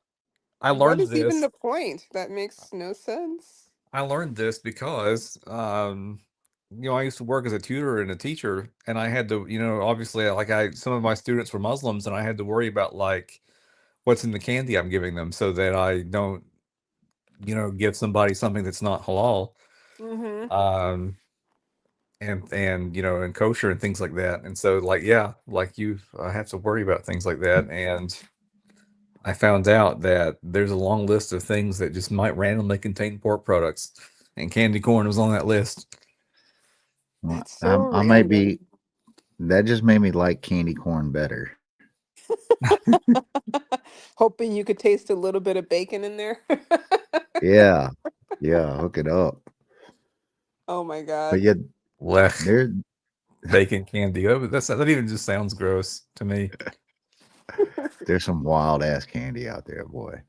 I what learned is even this. the point? That makes no sense. I learned this because I used to work as a tutor and a teacher, and I had to, obviously, some of my students were Muslims, and I had to worry about like what's in the candy I'm giving them so that I don't, give somebody something that's not halal, Mm-hmm. and kosher and things like that. And so, like, yeah, like I have to worry about things like that. And I found out that there's a long list of things that just might randomly contain pork products, and candy corn was on that list. Well, That's so I might random. be. That just made me like candy corn better. Hoping you could taste a little bit of bacon in there. Yeah. Yeah. Hook it up. Oh my But God. yet, Blech, there, bacon candy. That even just sounds gross to me. there's some wild ass candy out there, boy.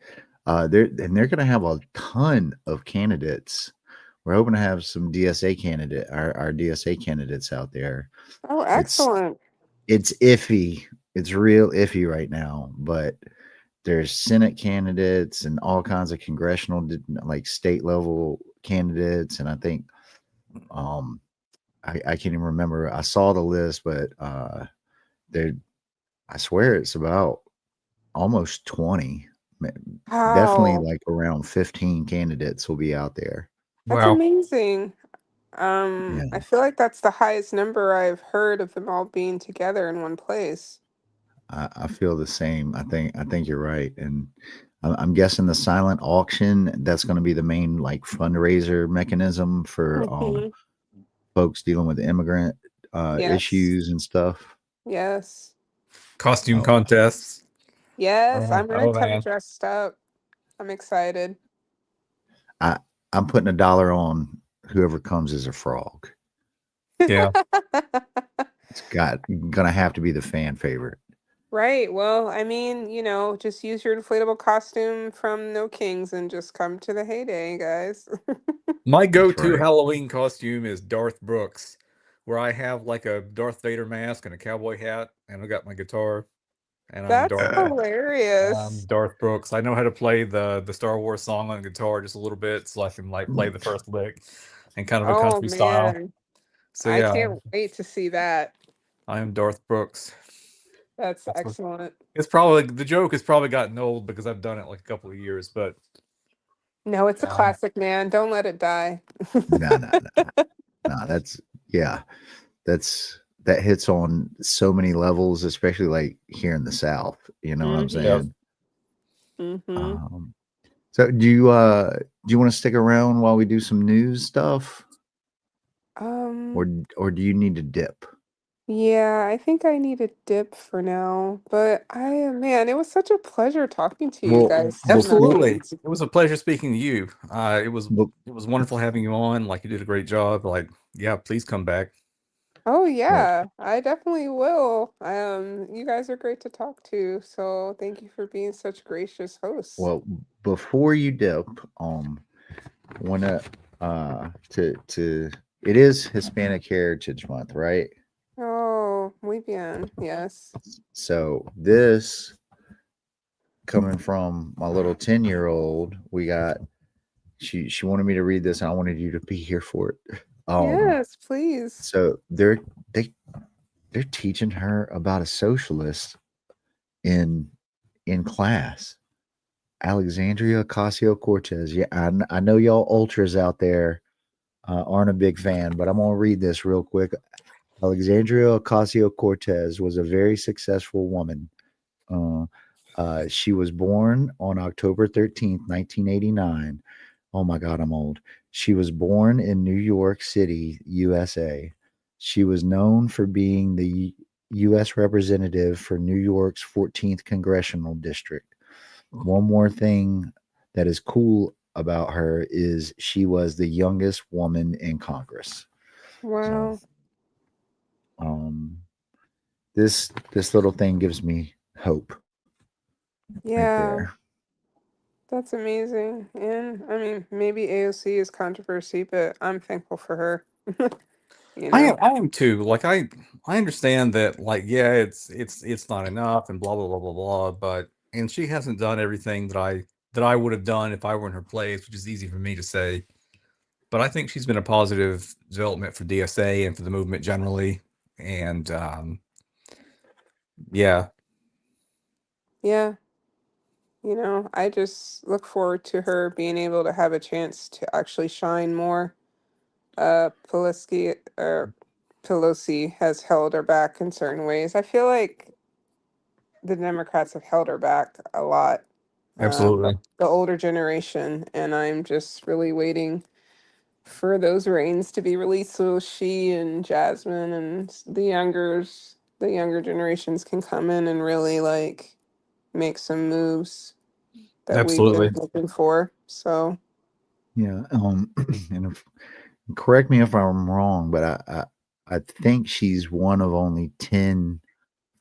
They're going to have a ton of candidates. We're hoping to have some DSA our DSA candidates out there. Oh, excellent. It's iffy. It's real iffy right now, but there's Senate candidates and all kinds of congressional, like state level candidates. And I think, I can't even remember. I saw the list, but there, I swear it's about almost 20. Definitely Wow, like around 15 candidates will be out there. that's Wow. amazing. Yeah, I feel like that's the highest number I've heard of them all being together in one place. I feel the same. I think you're right, and I'm guessing the silent auction, that's going to be the main like fundraiser mechanism for Hmm. folks dealing with immigrant Yes. issues and stuff. Yes. Costume Oh, contests. Yes. Oh, I'm gonna oh come man. dressed up. I'm excited. I I'm putting $1 on whoever comes as a frog. Yeah. It's gonna have to be the fan favorite. Right. Well, I mean, just use your inflatable costume from No Kings and just come to the heyday, guys. My That's go-to right. Halloween costume is Darth Brooks, where I have like a Darth Vader mask and a cowboy hat, and I got my guitar, and That's hilarious. Darth Brooks. I know how to play the Star Wars song on guitar just a little bit, so I can like play the first lick in kind of a Oh country style. man, So I yeah, can't wait to see that. I am Darth Brooks. That's That's what excellent. it's probably the joke has probably gotten old because I've done it like a couple of years, but No, it's a um, classic, man. Don't let it die. No, no, no, no. That's yeah. That hits on so many levels, especially like here in the South. You know what I'm Mm-hmm. yeah. saying? Mm-hmm. Um, so do you want to stick around while we do some news stuff, Um, or do you need to dip? yeah, I think I need a dip for now. But man, it was such a pleasure talking to you Well, guys before tonight. Absolutely. It was a pleasure speaking to you. It was be- it was wonderful having you on. Like you did a great job. Like, yeah, please come back. Oh well, yeah, I definitely will. You guys are great to talk to, so thank you for being such gracious hosts. well, before you dip, wanna to it is Hispanic Heritage Month, right? Oh, muy bien. Yes. So this coming from my little 10-year-old, we got she wanted me to read this and I wanted you to be here for it. Yes, please. So they they're teaching her about a socialist in class. Alexandria Ocasio-Cortez. Yeah, I know y'all ultras out there aren't a big fan, but I'm gonna read this real quick. Alexandria Ocasio-Cortez was a very successful woman. Uh, she was born on October 13th, 1989. Oh my God, I'm old. She was born in New York City, USA. She was known for being the U.S. representative for New York's 14th congressional district. One more thing that is cool about her is she was the youngest woman in Congress. So, Wow. um, this little thing gives me hope right Yeah, there. that's amazing. And I mean, maybe AOC is controversy, but I'm thankful for her. You know. I am too. Like I understand that like yeah, it's not enough and blah blah blah blah blah, but and she hasn't done everything that I would have done if I were in her place, which is easy for me to say. But I think she's been a positive development for DSA and for the movement generally. And yeah, Yeah. I just look forward to her being able to have a chance to actually shine more. Pelosi has held her back in certain ways. I feel like the Democrats have held her back a lot, absolutely. the older generation, and I'm just really waiting for those reins to be released so she and Jasmine and the younger generations can come in and really like make some moves that we've been Absolutely. looking for. So, Yeah. And correct me if I'm wrong, but I think she's one of only 10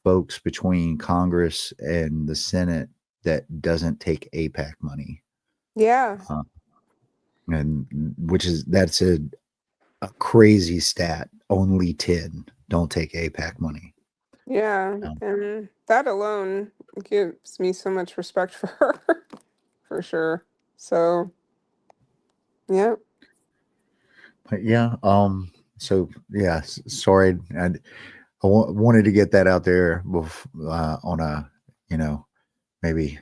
folks between Congress and the Senate that doesn't take APAC money. yeah, Uh, and that's a crazy stat. Only 10 don't take APAC money. yeah, Um, and that alone gives me so much respect for her, for sure. So, yeah. but yeah, so yeah, sorry. I wanted to get that out there on a, you know, maybe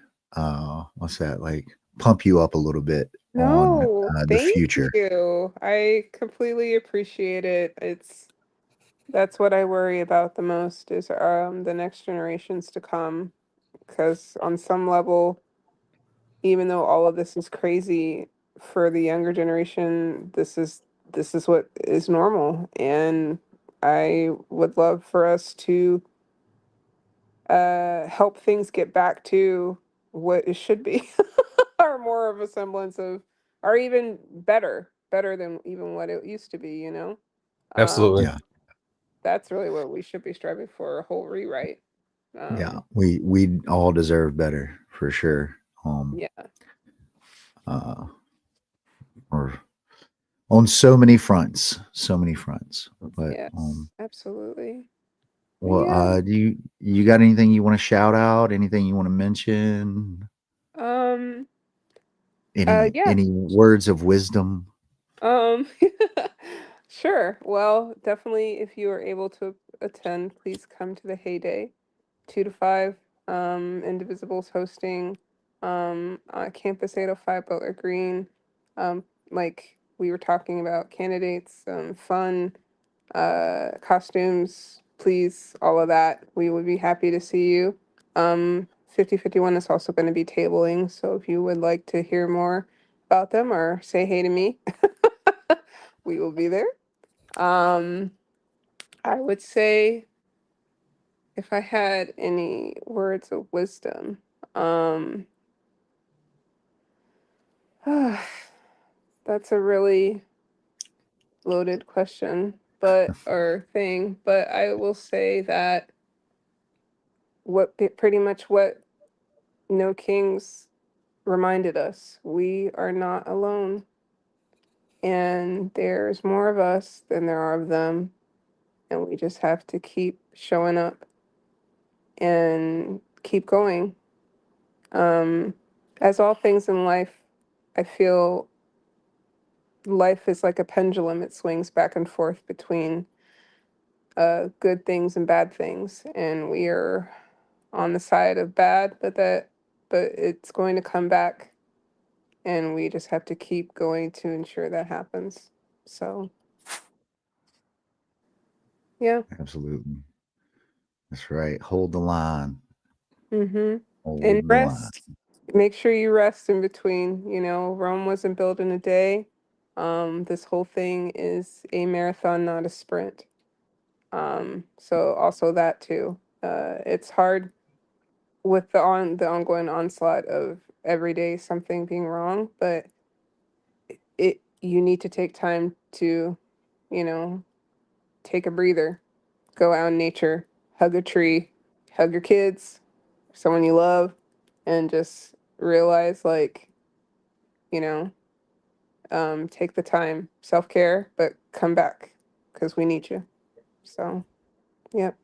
what's that, like pump you up a little bit on No, the thank future. you. I completely appreciate it. That's what I worry about the most is the next generations to come. Because on some level, even though all of this is crazy for the younger generation, this is what is normal. And I would love for us to help things get back to what it should be, or more of a semblance of, or even better than even what it used to be, you know? Absolutely. Yeah. That's really what we should be striving for, a whole rewrite. Yeah. We all deserve better for sure. Yeah. Or on so many fronts. But Yes, absolutely. But well, yeah. do you got anything you want to shout out? Anything you want to mention? Um, yeah. Any words of wisdom? Um, sure. Well, definitely if you are able to attend, please come to the Heyday, 2 to 5. Indivisibles hosting, Campus 805 Butler Green. Like we were talking about candidates, fun, costumes, please, all of that. We would be happy to see you. 5051 is also going to be tabling, so if you would like to hear more about them or say hey to me, we will be there. I would say if I had any words of wisdom, um, that's a really loaded question, or thing, but I will say that pretty much what No Kings reminded us, we are not alone, and there's more of us than there are of them, and we just have to keep showing up and keep going. As all things in life, I feel life is like a pendulum. It swings back and forth between good things and bad things, and we are on the side of bad, but it's going to come back, and we just have to keep going to ensure that happens. So, yeah. Absolutely. That's right. Hold the line. Mm-hmm. And Hold the line. rest. Make sure you rest in between. You know, Rome wasn't built in a day. This whole thing is a marathon, not a sprint. So also that too. It's hard with the ongoing onslaught of every day something being wrong, but you need to take time to, you know, take a breather, go out in nature, hug a tree, hug your kids, someone you love, and just realize, like, you know, take the time, self-care, but come back because we need you. So, yep.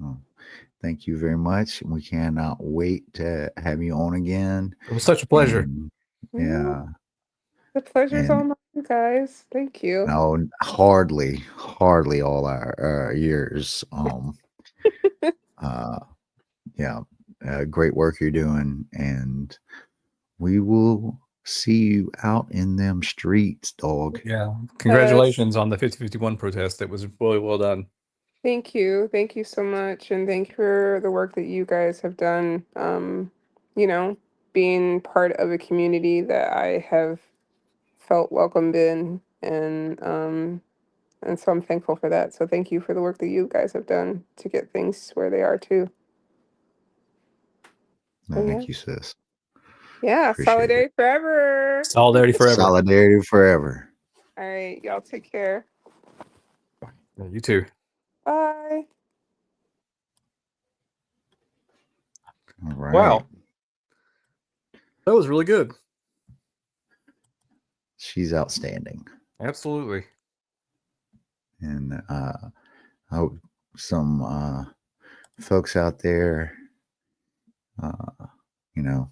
Oh, thank you very much. We cannot wait to have you on again. It was such a pleasure. And Yeah. yeah. The pleasure's all And mine, guys. Thank you. no, hardly all our years. Uh, yeah, great work you're doing, and we will see you out in them streets, dog. Yeah. Congratulations on the 5051 protest. It was really well done. Thank you. Thank you so much. And thank you for the work that you guys have done. You know, being part of a community that I have felt welcomed in, and so I'm thankful for that. So thank you for the work that you guys have done to get things where they are too. No, So yeah. thank you, sis. Yeah, Appreciate it. solidarity forever. Solidarity forever. Solidarity forever. All right, y'all take care. Yeah, you too. Bye. All right. Wow. That was really good. She's outstanding. Absolutely. And I hope some folks out there, you know,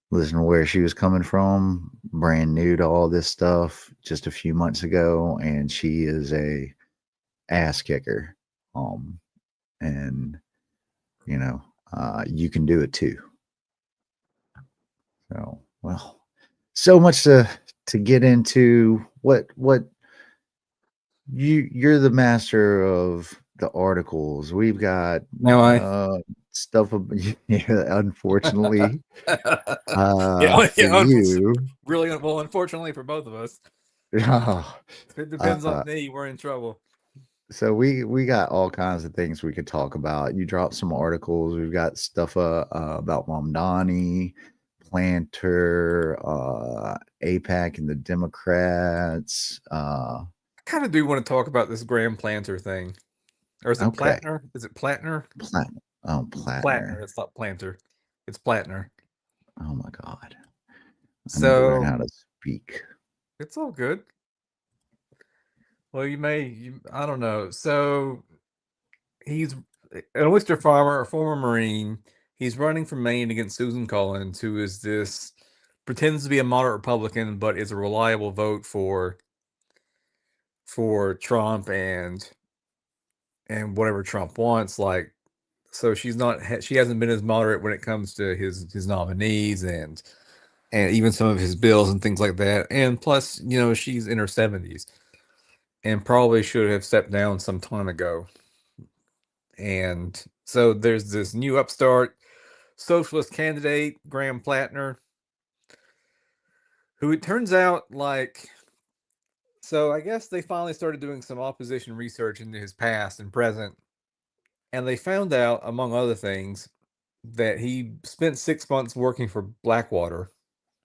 listen to where she was coming from, brand new to all this stuff just a few months ago, and she is a ass kicker. And you know, you can do it too. So, well, so much to get into. What you're the master of the articles. We've got stuff. Yeah, unfortunately, for you, really well. Unfortunately for both of us, if it depends on me, we're in trouble. So we got all kinds of things we could talk about. You dropped some articles. We've got stuff about Mamdani, Planter, APAC and the Democrats. I kind of do want to talk about this Graham Planter thing. Or is it Okay. Plattner? Is it Plattner? Plattner. Oh, Plattner. Plattner. It's not Planter. It's Plattner. Oh my God. I need to So learn how to speak. it's all good. Well, I don't know. So he's an oyster farmer, a former Marine. He's running for Maine against Susan Collins, who is pretends to be a moderate Republican, but is a reliable vote for Trump and whatever Trump wants. Like, so she hasn't been as moderate when it comes to his nominees and even some of his bills and things like that. And plus, she's in her 70s and probably should have stepped down some time ago. And so there's this new upstart socialist candidate, Graham Plattner, who it turns out so I guess they finally started doing some opposition research into his past and present. And they found out, among other things, that he spent 6 months working for Blackwater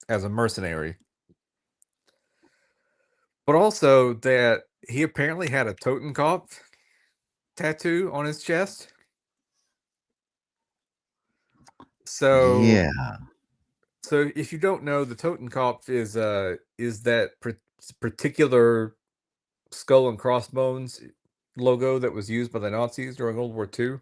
as a mercenary. But also that he apparently had a Totenkopf tattoo on his chest. So yeah. So if you don't know, the Totenkopf is that particular skull and crossbones logo that was used by the Nazis during World War II.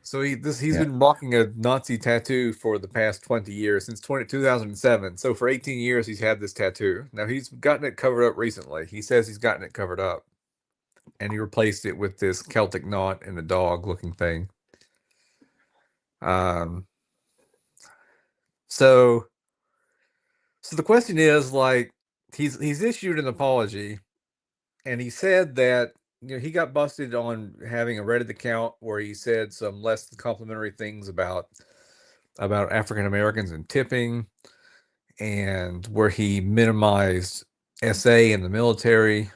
So he's been rocking a Nazi tattoo for the past 20 years, since 2007. So for 18 years, he's had this tattoo. Now he's gotten it covered up recently. He says he's gotten it covered up. And he replaced it with this Celtic knot and a dog looking thing. So the question is, he's issued an apology, and he said that he got busted on having a Reddit account where he said some less than complimentary things about African Americans and tipping, and where he minimized SA in the military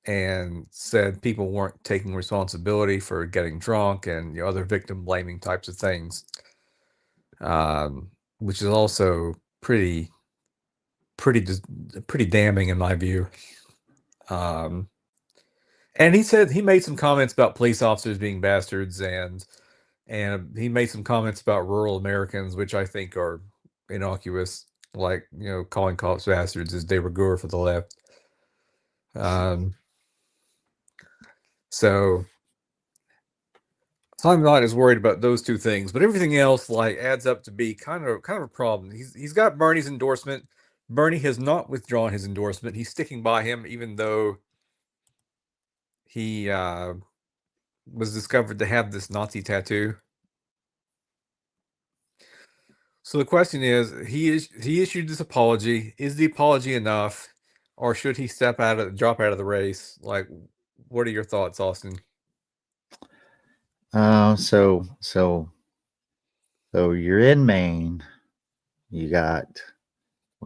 and said people weren't taking responsibility for getting drunk and other victim blaming types of things, which is also pretty damning in my view. And he said he made some comments about police officers being bastards, and he made some comments about rural Americans, which I think are innocuous, like calling cops bastards is de rigueur for the left. So I'm not as worried about those two things, but everything else adds up to be kind of a problem. He's got Bernie's endorsement. Bernie has not withdrawn his endorsement. He's sticking by him, even though he was discovered to have this Nazi tattoo. So the question is, he issued this apology. Is the apology enough, or should he drop out of the race? What are your thoughts, Austin? So you're in Maine. You got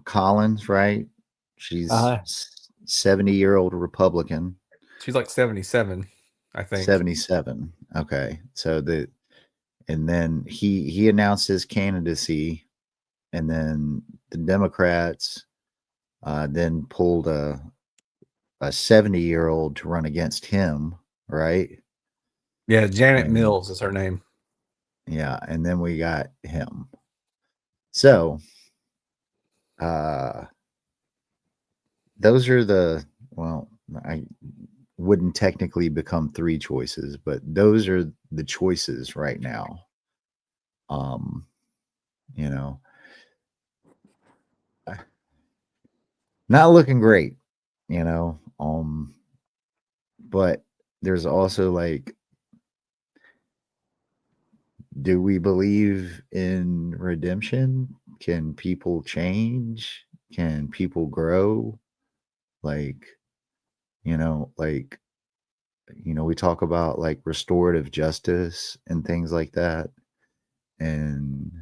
Collins, right? She's 70-year-old Republican. She's like 77, I think. 77. Okay. And then he announced his candidacy, and then the Democrats then pulled a 70-year-old to run against him, right? Yeah, Janet Mills is her name. Yeah, and then we got him. So those are I wouldn't technically become three choices, but those are the choices right now. Not looking great, but there's also do we believe in redemption? Can people change? Can people grow? Like, like, we talk about like restorative justice and things like that. And,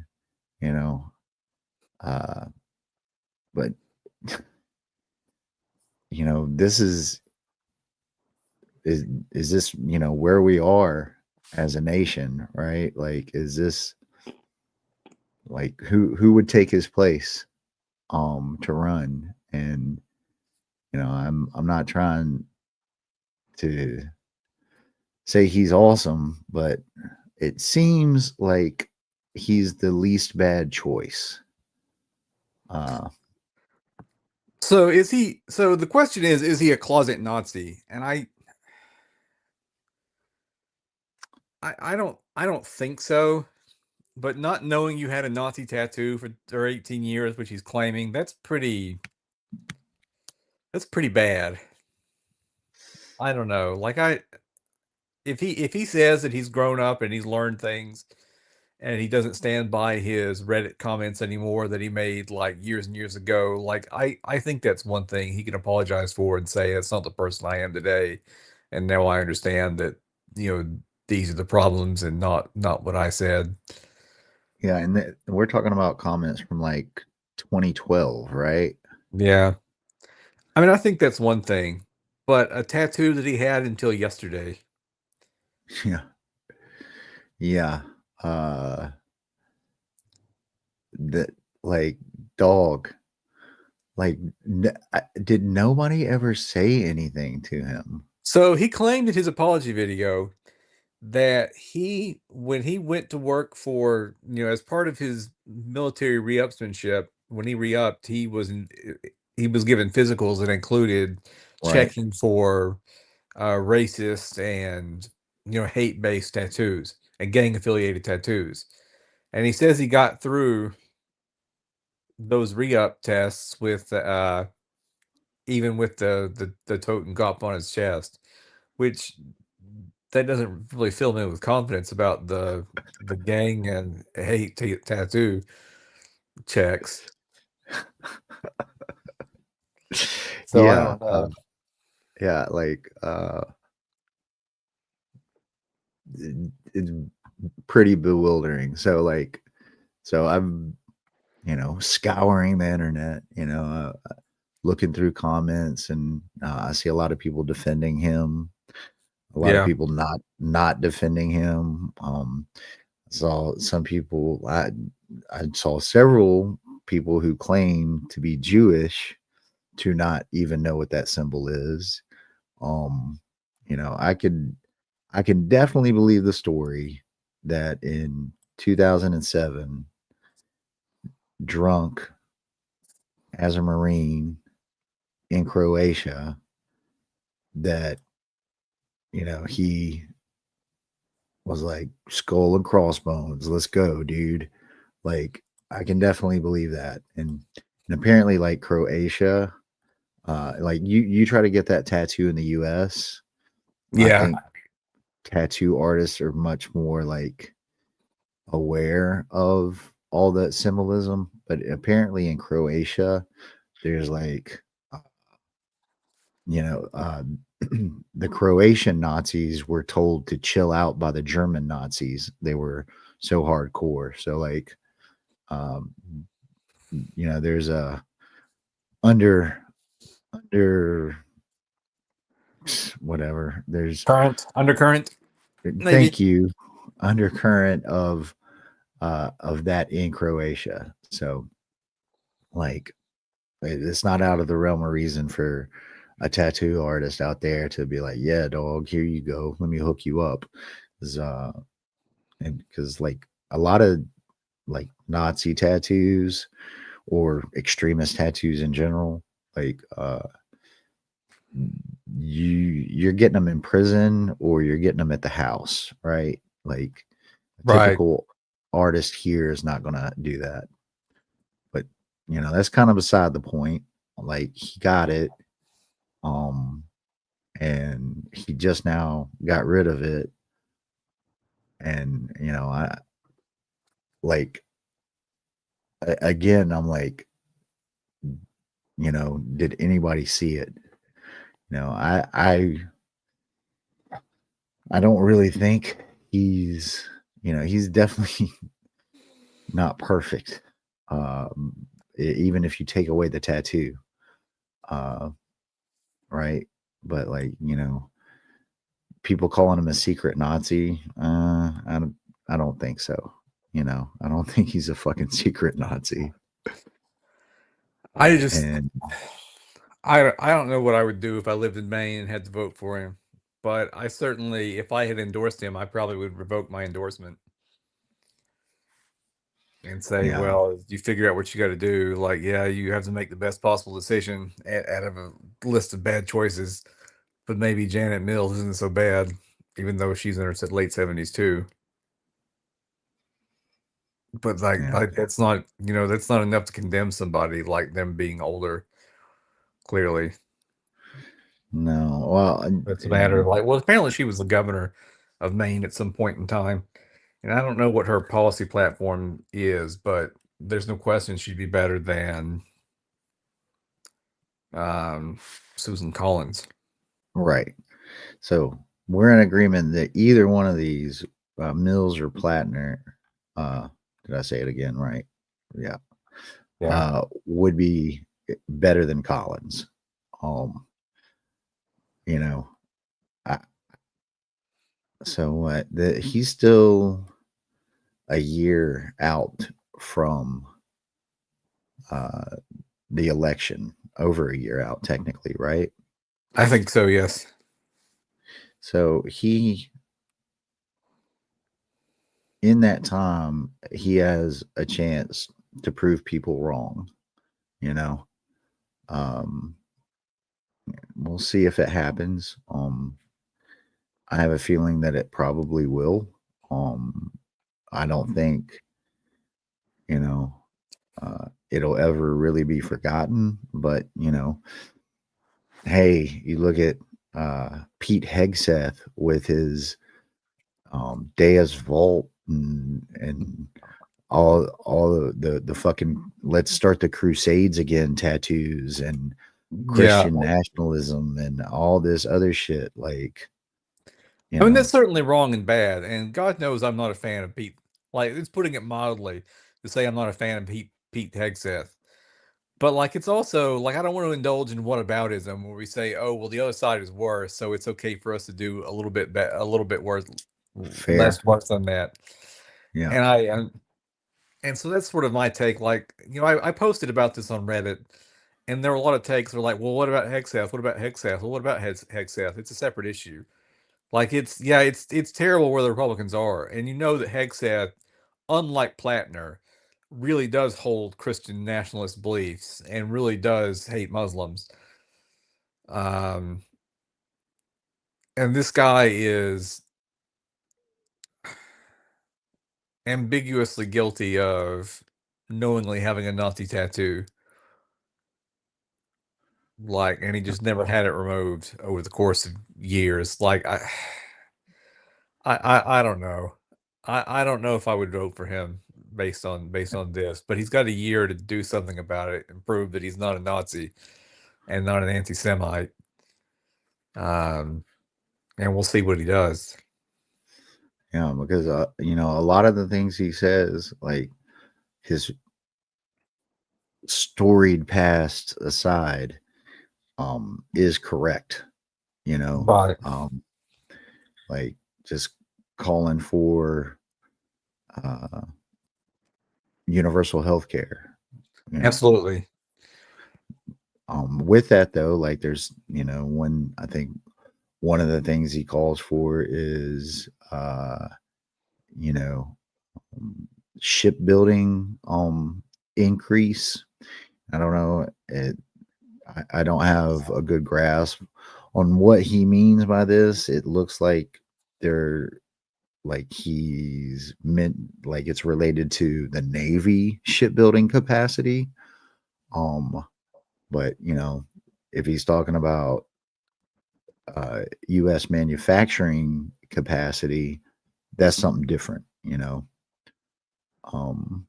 you know, uh, but, this is this, where we are as a nation, right? Like, is this like who would take his place to run? And I'm not trying to say he's awesome, but it seems like he's the least bad choice. So is he? So the question is he a closet Nazi? And I don't think so. But not knowing you had a Nazi tattoo for 18 years, which he's claiming, that's pretty bad. I don't know. Like if he says that he's grown up and he's learned things and he doesn't stand by his Reddit comments anymore that he made like years and years ago, like I think that's one thing he can apologize for and say that's not the person I am today. And now I understand that, these are the problems and not what I said. Yeah, and we're talking about comments from like 2012, right? Yeah. I mean, I think that's one thing, but a tattoo that he had until yesterday. Yeah. Yeah. Uh that like dog. Like did nobody ever say anything to him? So he claimed in his apology video that when he went to work for, as part of his military re-upsmanship, when he re-upped, he was given physicals that included Right. checking for racist and, hate-based tattoos and gang-affiliated tattoos. And he says he got through those re-up tests with even with the totem cop on his chest, which that doesn't really fill me with confidence about the gang and hate tattoo checks. So I Yeah. don't know. Yeah, like it's pretty bewildering. So I'm scouring the internet, looking through comments, and I see a lot of people defending him, a lot of Yeah. people not defending him. Saw some people. I saw several people who claim to be Jewish to not even know what that symbol is. Um, I can definitely believe the story that in 2007, drunk as a Marine in Croatia, that he was like skull and crossbones. Let's go, dude. Like I can definitely believe that. And apparently, like Croatia, like you try to get that tattoo in the U.S. I Yeah. think tattoo artists are much more like aware of all that symbolism, but apparently in Croatia, there's like, you know, uh, the Croatian Nazis were told to chill out by the German Nazis. They were so hardcore. So like, um, there's a under whatever. There's Undercurrent, maybe. thank you undercurrent of that in Croatia. So like it's not out of the realm of reason for a tattoo artist out there to be like, yeah, dog, here you go. Let me hook you up. And because like a lot of like Nazi tattoos or extremist tattoos in general, like you're getting them in prison or you're getting them at the house, right? Like a Right. typical artist here is not gonna do that. But that's kind of beside the point. Like he got it, um, and he just now got rid of it. And like again, I'm like, did anybody see it? I don't really think he's definitely not perfect. Even if you take away the tattoo, right? But like, people calling him a secret Nazi, I don't think so. I don't think he's a fucking secret Nazi. I just, And I don't know what I would do if I lived in Maine and had to vote for him. But I certainly, if I had endorsed him, I probably would revoke my endorsement and say, yeah, well, you figure out what you got to do. Like, yeah, you have to make the best possible decision out of a list of bad choices. But maybe Janet Mills isn't so bad, even though she's in her late 70s too. But yeah, that's not, that's not enough to condemn somebody like them being older. Clearly, no. Well, it's a matter of like, well, apparently she was the governor of Maine at some point in time, and I don't know what her policy platform is, but there's no question she'd be better than Susan Collins. right. So we're in agreement that either one of these, Mills or Plattner, did I say it again right? Yeah. Would be better than Collins. I, so what? He's still a year out from the election, over a year out technically, right? I think so, yes. So in that time, he has a chance to prove people wrong. We'll see if it happens. I have a feeling that it probably will. I don't think, it'll ever really be forgotten. But hey, you look at Pete Hegseth with his Deus Vault and all the fucking let's start the Crusades again tattoos and Christian nationalism and all this other shit. Like, I mean, that's certainly wrong and bad, and God knows I'm not a fan of Pete. Like, it's putting it mildly to say I'm not a fan of Pete Hegseth. But like, it's also like I don't want to indulge in whataboutism where we say, "Oh, well, the other side is worse, so it's okay for us to do a little bit worse, less worse than that." Yeah. And so that's sort of my take. Like, I posted about this on Reddit, and there were a lot of takes that were like, "Well, what about Hegseth? What about Hegseth? Well, what about Hegseth? It's a separate issue." Like, it's terrible where the Republicans are, and that Hegseth, unlike Plattner, really does hold Christian nationalist beliefs and really does hate Muslims. And this guy is ambiguously guilty of knowingly having a Nazi tattoo. Like, and he just never had it removed over the course of years. Like, I don't know. I don't know if I would vote for him based on this, but he's got a year to do something about it and prove that he's not a Nazi and not an anti-Semite. And we'll see what he does. Yeah, because a lot of the things he says, like his storied past aside, is correct. Right. Like just calling for universal health care. Absolutely. With that though, like there's I think one of the things he calls for is shipbuilding increase. I don't know. I don't have a good grasp on what he means by this. It looks like he's meant like it's related to the Navy shipbuilding capacity. But if he's talking about U.S. manufacturing capacity, that's something different. And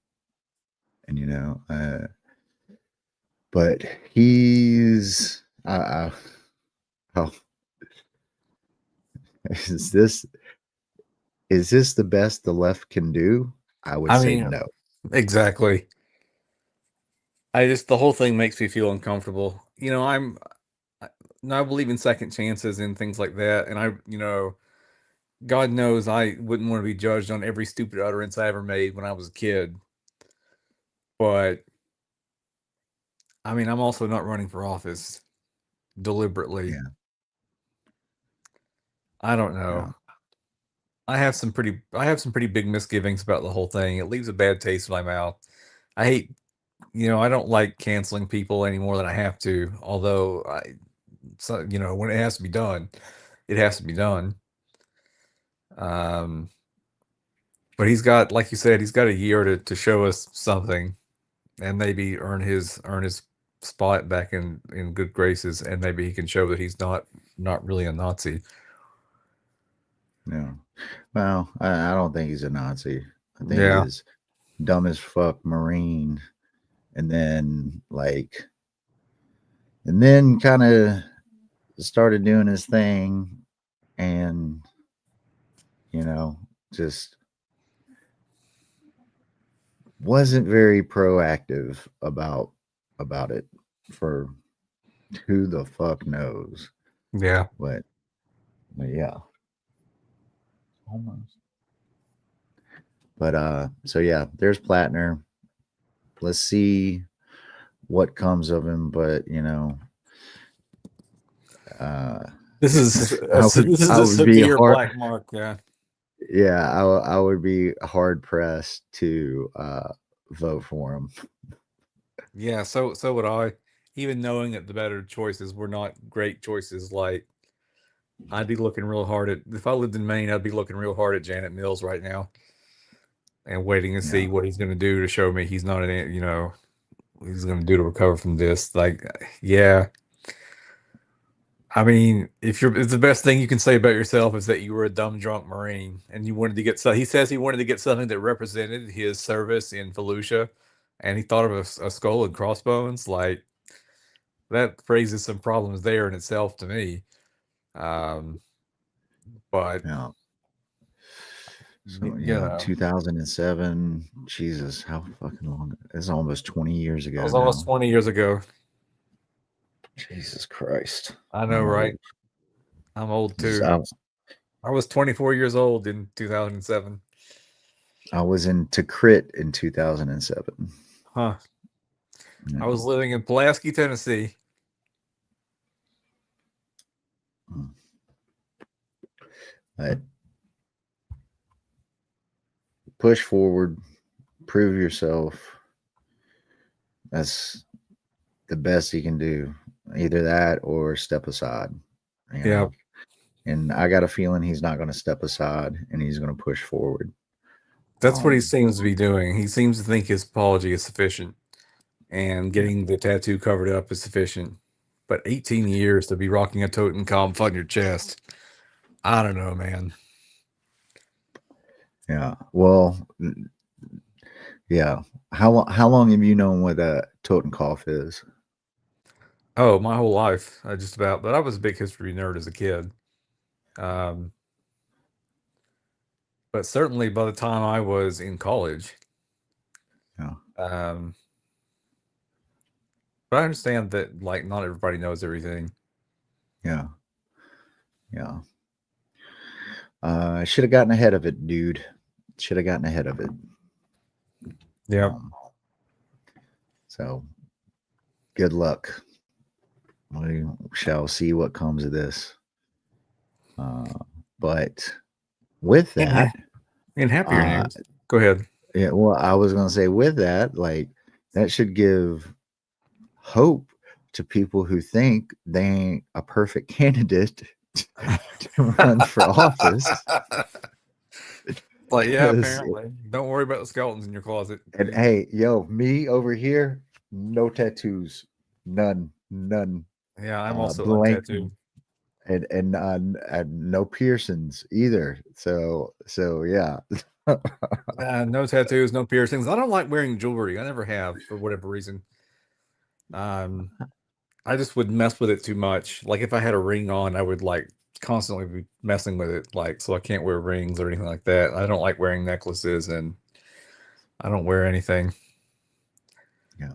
but he's oh, is this the best the left can do? I would say no. Exactly. The whole thing makes me feel uncomfortable. I believe in second chances and things like that. And God knows I wouldn't want to be judged on every stupid utterance I ever made when I was a kid. But I'm also not running for office deliberately. Yeah. I don't know. Yeah. I have some pretty big misgivings about the whole thing. It leaves a bad taste in my mouth. I hate, I don't like canceling people any more than I have to. Although when it has to be done, it has to be done. But he's got, like you said, he's got a year to show us something, and maybe earn his spot back in good graces, and maybe he can show that he's not really a Nazi. Yeah. Well, I don't think he's a Nazi. I think he's dumb as fuck Marine, and then kind of started doing his thing, and just wasn't very proactive about it for who the fuck knows. Yeah. But yeah. Almost. But so yeah, there's Plattner. Let's see what comes of him, but this is a severe black mark. Yeah, I would be hard pressed to vote for him. Yeah, so would I. Even knowing that the better choices were not great choices, like I'd be looking real hard at, if I lived in Maine, I'd be looking real hard at Janet Mills right now and waiting to see what he's going to do to show me he's not he's going to do to recover from this. Yeah. If the best thing you can say about yourself is that you were a dumb drunk Marine and you wanted to get he says he wanted to get something that represented his service in Fallujah, and he thought of a skull and crossbones. That raises some problems there in itself to me. But yeah. So 2007. Jesus, how fucking long? It's almost 20 years ago. It was almost 20 years ago. Jesus Christ. I know, right? I'm old too. I was 24 years old in 2007. I was in Tikrit in 2007. Huh. I was living in Pulaski, Tennessee. But push forward, prove yourself. That's the best you can do. Either that or step aside. Yeah. And I got a feeling he's not going to step aside and he's going to push forward. That's what he seems to be doing. He seems to think his apology is sufficient and getting the tattoo covered up is sufficient. But 18 years to be rocking a Totenkopf on your chest, I don't know, man. Yeah. Well, yeah. How long have you known what a Totenkopf is? Oh, my whole life, just about. But I was a big history nerd as a kid. But certainly by the time I was in college. Yeah. But I understand that not everybody knows everything. Yeah. Yeah. I should have gotten ahead of it, dude. Should have gotten ahead of it. Yeah. So good luck. We shall see what comes of this. But with that, in happier news, go ahead. Yeah, well, I was gonna say with that, that should give hope to people who think they ain't a perfect candidate to run for office. Apparently. Don't worry about the skeletons in your closet. And hey, me over here, no tattoos, none. Yeah, I'm also untattooed. And no piercings either. So yeah. No tattoos, no piercings. I don't like wearing jewelry. I never have for whatever reason. I just would mess with it too much. Like if I had a ring on, I would like constantly be messing with it. Like, so I can't wear rings or anything like that. I don't like wearing necklaces, and I don't wear anything. Yeah.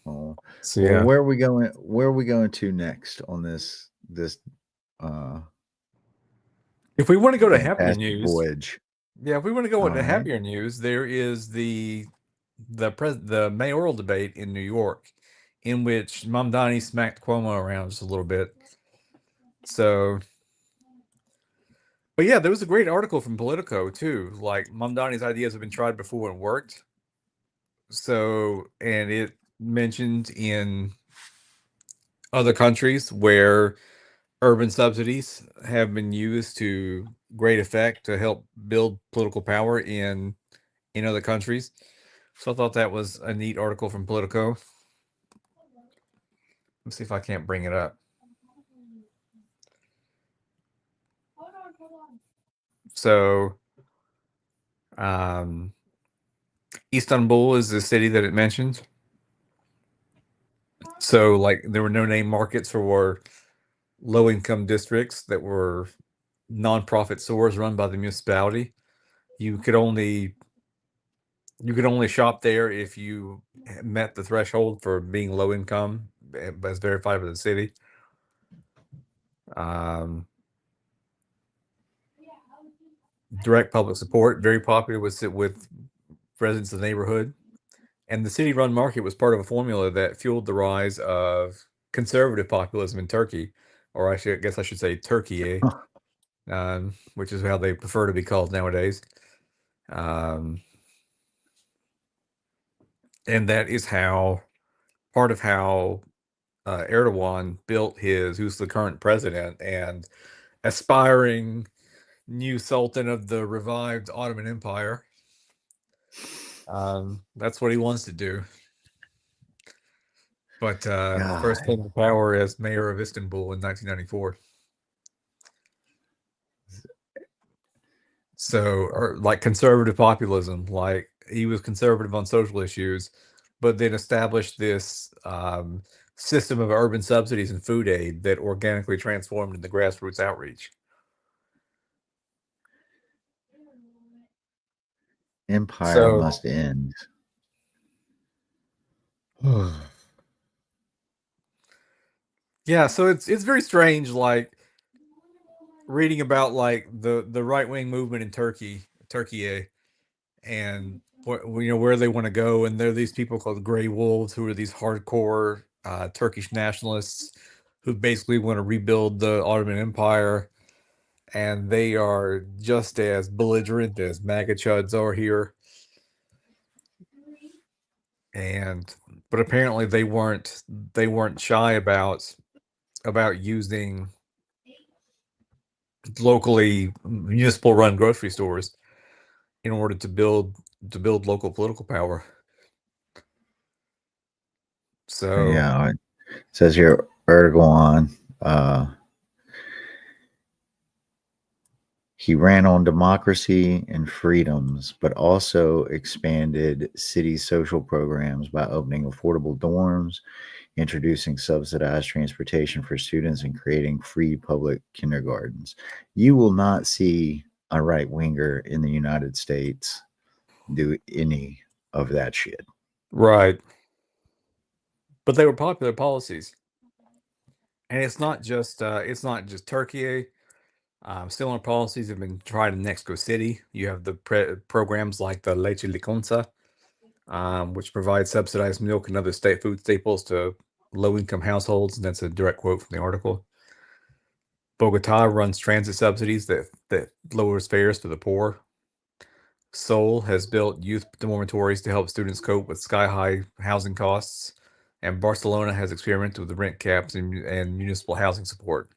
So Well, yeah. where are we going? Where are we going to next on this If we want to go to happier fantastic news, voyage? yeah, if we want to go All into right. happier news, there is the mayoral debate in New York, in which Mamdani smacked Cuomo around just a little bit. So, but yeah, there was a great article from Politico too. Like Mamdani's ideas have been tried before and worked. So, and it mentioned in other countries where urban subsidies have been used to great effect to help build political power in other countries. So I thought that was a neat article from Politico. Let's see if I can't bring it up. So, Istanbul is the city that it mentioned. So, like, there were no name markets for low income districts that were nonprofit stores run by the municipality. You could only shop there if you met the threshold for being low income, as verified by the city. Direct public support, very popular with residents of the neighborhood. And the city-run market was part of a formula that fueled the rise of conservative populism in Turkey, or I guess I should say Turkey, which is how they prefer to be called nowadays. And that is part of how Erdogan built who's the current president and aspiring new sultan of the revived Ottoman Empire. That's what he wants to do. But first came to power as mayor of Istanbul in 1994. So, or like conservative populism, like he was conservative on social issues, but then established this system of urban subsidies and food aid that organically transformed into grassroots outreach. Empire must end. Yeah, so it's very strange, like reading about like the right wing movement in Turkey, and where they want to go, and there are these people called Grey Wolves who are these hardcore Turkish nationalists who basically want to rebuild the Ottoman Empire, and they are just as belligerent as MAGA chuds are here. But apparently they weren't shy about using locally municipal run grocery stores in order to build local political power. So yeah, it says here Erdogan. He ran on democracy and freedoms, but also expanded city social programs by opening affordable dorms, introducing subsidized transportation for students, and creating free public kindergartens. You will not see a right winger in the United States do any of that shit. right. But they were popular policies. And it's not just Turkey. Similar policies have been tried in Mexico City. You have the programs like the Leche Liconza, which provides subsidized milk and other state food staples to low-income households, and that's a direct quote from the article. Bogota runs transit subsidies that lowers fares for the poor. Seoul has built youth dormitories to help students cope with sky-high housing costs, and Barcelona has experimented with rent caps and municipal housing support.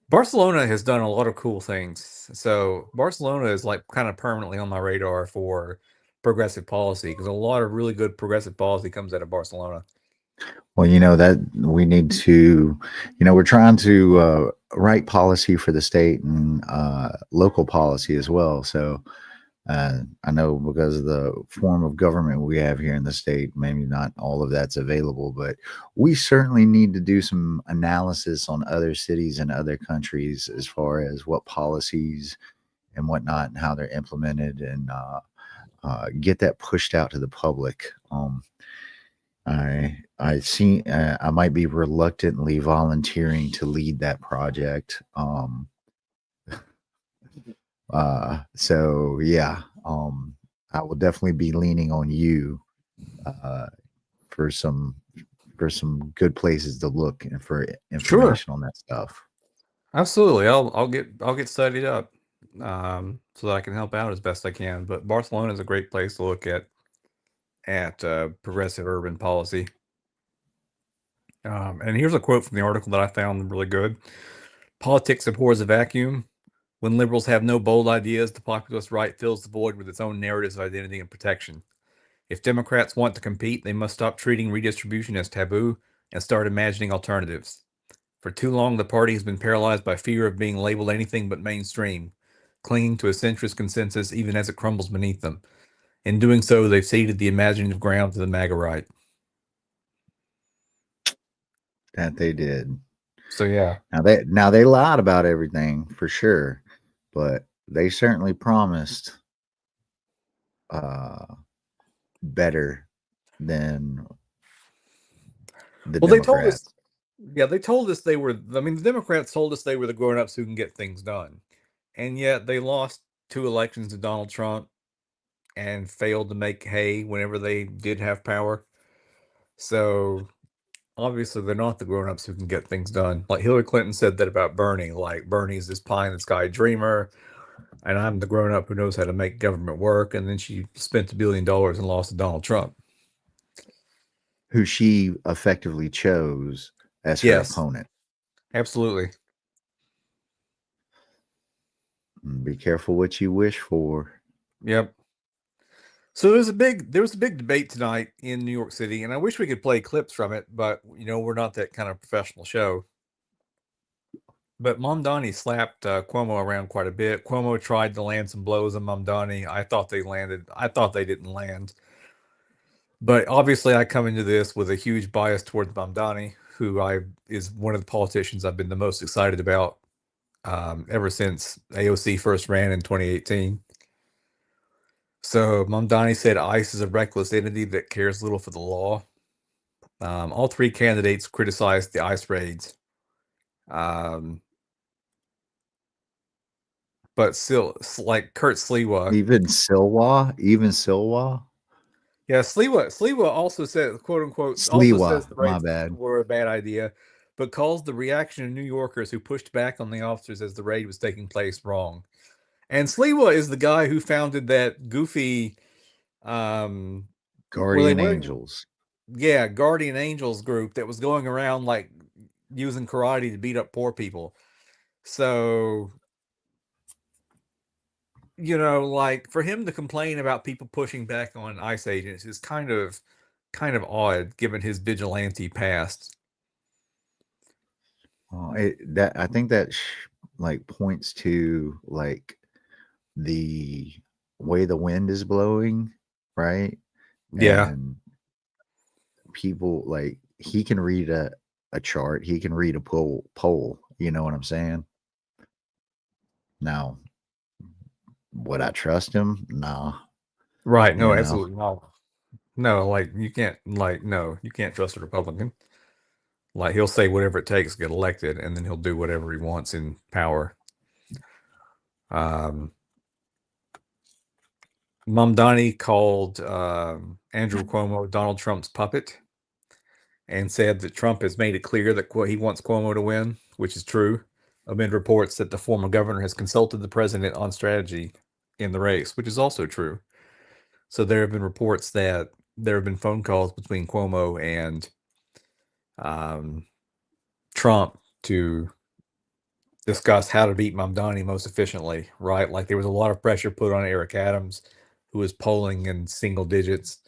Barcelona has done a lot of cool things. So Barcelona is like kind of permanently on my radar for progressive policy, because a lot of really good progressive policy comes out of Barcelona. Well, that we need to, we're trying to write policy for the state and local policy as well. So I know because of the form of government we have here in the state, maybe not all of that's available, but we certainly need to do some analysis on other cities and other countries as far as what policies and whatnot and how they're implemented, and get that pushed out to the public. I might be reluctantly volunteering to lead that project. So yeah, I will definitely be leaning on you uh, for some good places to look and for information on that stuff. Absolutely. I'll get studied up so that I can help out as best I can. But Barcelona is a great place to look at progressive urban policy. And here's a quote from the article that I found really good. Politics abhors a vacuum. When liberals have no bold ideas, the populist right fills the void with its own narratives of identity and protection. If Democrats want to compete, they must stop treating redistribution as taboo and start imagining alternatives. For too long, the party has been paralyzed by fear of being labeled anything but mainstream, clinging to a centrist consensus even as it crumbles beneath them. In doing so, they've ceded the imaginative ground to the MAGA right. That they did. So yeah. Now they lied about everything for sure, but they certainly promised better than the Democrats. They told us. Yeah, they told us they were. I mean, the Democrats told us they were the grown-ups who can get things done, and yet they lost 2 elections to Donald Trump and failed to make hay whenever they did have power. So obviously, they're not the grown-ups who can get things done. Like Hillary Clinton said that about Bernie. Like Bernie's this pie in the sky dreamer, and I'm the grown-up who knows how to make government work. And then she spent $1 billion and lost to Donald Trump, who she effectively chose as her opponent. Absolutely. Be careful what you wish for. Yep. So there was a big debate tonight in New York City, and I wish we could play clips from it, but we're not that kind of professional show. But Mamdani slapped Cuomo around quite a bit. Cuomo tried to land some blows on Mamdani. I thought they landed. I thought they didn't land. But obviously, I come into this with a huge bias towards Mamdani, who is one of the politicians I've been the most excited about ever since AOC first ran in 2018. So Mamdani said ICE is a reckless entity that cares little for the law. All 3 candidates criticized the ICE raids. But still, like Kurt Sliwa. Even Silwa? Yeah, Sliwa also said, quote unquote, Sliwa, also says the my raids bad. were a bad idea, but calls the reaction of New Yorkers who pushed back on the officers as the raid was taking place wrong. And Sliwa is the guy who founded that goofy Guardian Angels. Yeah, Guardian Angels group that was going around like using karate to beat up poor people. So, like for him to complain about people pushing back on ICE agents is kind of odd given his vigilante past. I think that like points to like the way the wind is blowing, right? Yeah. And people like he can read a chart, he can read a poll, you know what I'm saying? Now, would I trust him? Nah. Right. No, absolutely not. No, like you can't you can't trust a Republican. Like he'll say whatever it takes to get elected, and then he'll do whatever he wants in power. Mamdani called Andrew Cuomo Donald Trump's puppet and said that Trump has made it clear that he wants Cuomo to win, which is true, amid reports that the former governor has consulted the president on strategy in the race, which is also true. So there have been reports that there have been phone calls between Cuomo and Trump to discuss how to beat Mamdani most efficiently, right? Like there was a lot of pressure put on Eric Adams, who was polling in single digits,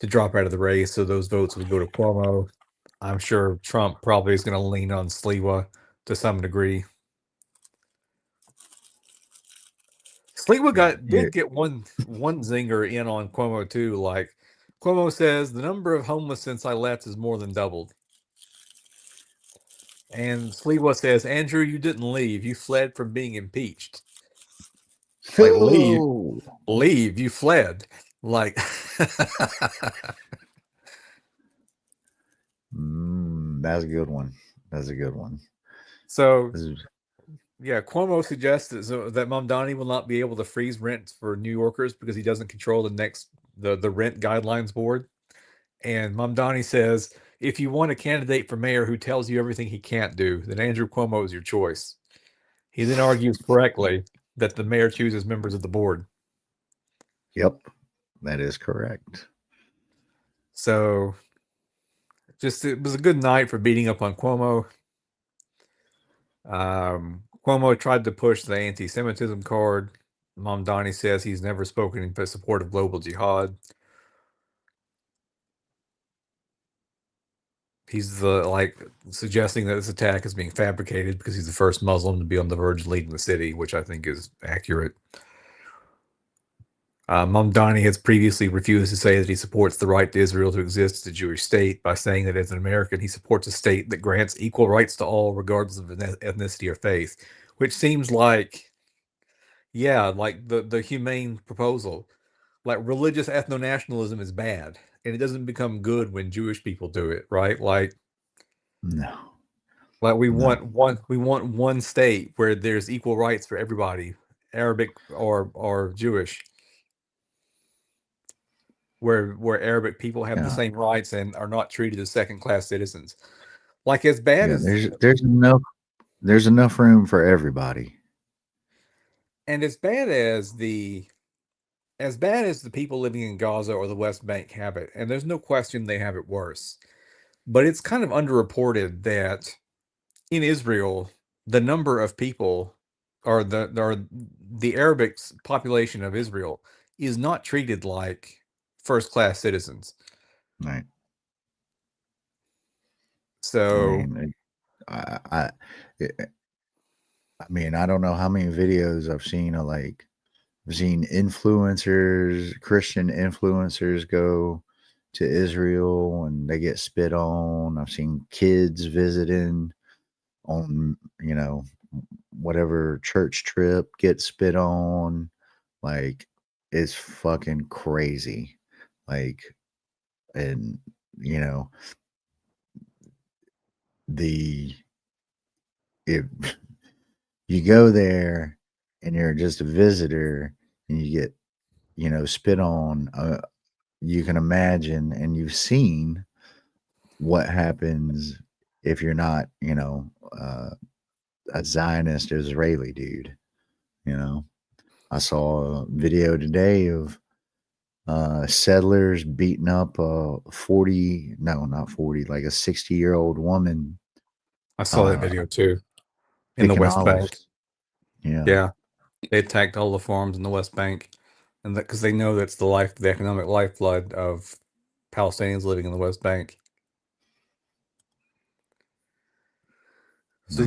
to drop out of the race, so those votes would go to Cuomo. I'm sure Trump probably is going to lean on Sliwa to some degree. Sliwa did get one zinger in on Cuomo too. Like Cuomo says, the number of homeless since I left is more than doubled. And Sliwa says, Andrew, you didn't leave. You fled from being impeached. Like leave. You fled. Like that's a good one. That's a good one. So yeah, Cuomo suggests that Mamdani will not be able to freeze rent for New Yorkers because he doesn't control the rent guidelines board. And Mamdani says, if you want a candidate for mayor who tells you everything he can't do, then Andrew Cuomo is your choice. He then argues correctly that the mayor chooses members of the board. Yep, that is correct. So it was a good night for beating up on Cuomo. Cuomo tried to push the anti-Semitism card. Mamdani says he's never spoken in support of global jihad. He's suggesting that this attack is being fabricated because he's the first Muslim to be on the verge of leading the city, which I think is accurate. Mamdani has previously refused to say that he supports the right to Israel to exist as a Jewish state by saying that as an American, he supports a state that grants equal rights to all regardless of ethnicity or faith, which seems like, like the humane proposal. Like religious ethno-nationalism is bad, and it doesn't become good when Jewish people do it, right? Like, no. Like we want one state where there's equal rights for everybody, Arabic or Jewish, where Arabic people have the same rights and are not treated as second-class citizens. Like as bad as there's enough room for everybody. And as bad as the people living in Gaza or the West Bank have it, and there's no question they have it worse, but it's kind of underreported that in Israel, the number of people or the Arabic population of Israel is not treated like first-class citizens. Right. So I mean, I don't know how many videos I've seen of I've seen influencers, Christian influencers go to Israel and they get spit on. I've seen kids visiting on, whatever church trip get spit on. Like, it's fucking crazy. Like, and, if you go there and you're just a visitor and you get, spit on, you can imagine and you've seen what happens if you're not, a Zionist Israeli dude. I saw a video today of settlers beating up a 60-year-old woman. I saw that video too in the West Bank. Yeah, they attacked all the farms in the West Bank, and because they know that's the economic lifeblood of Palestinians living in the West Bank. So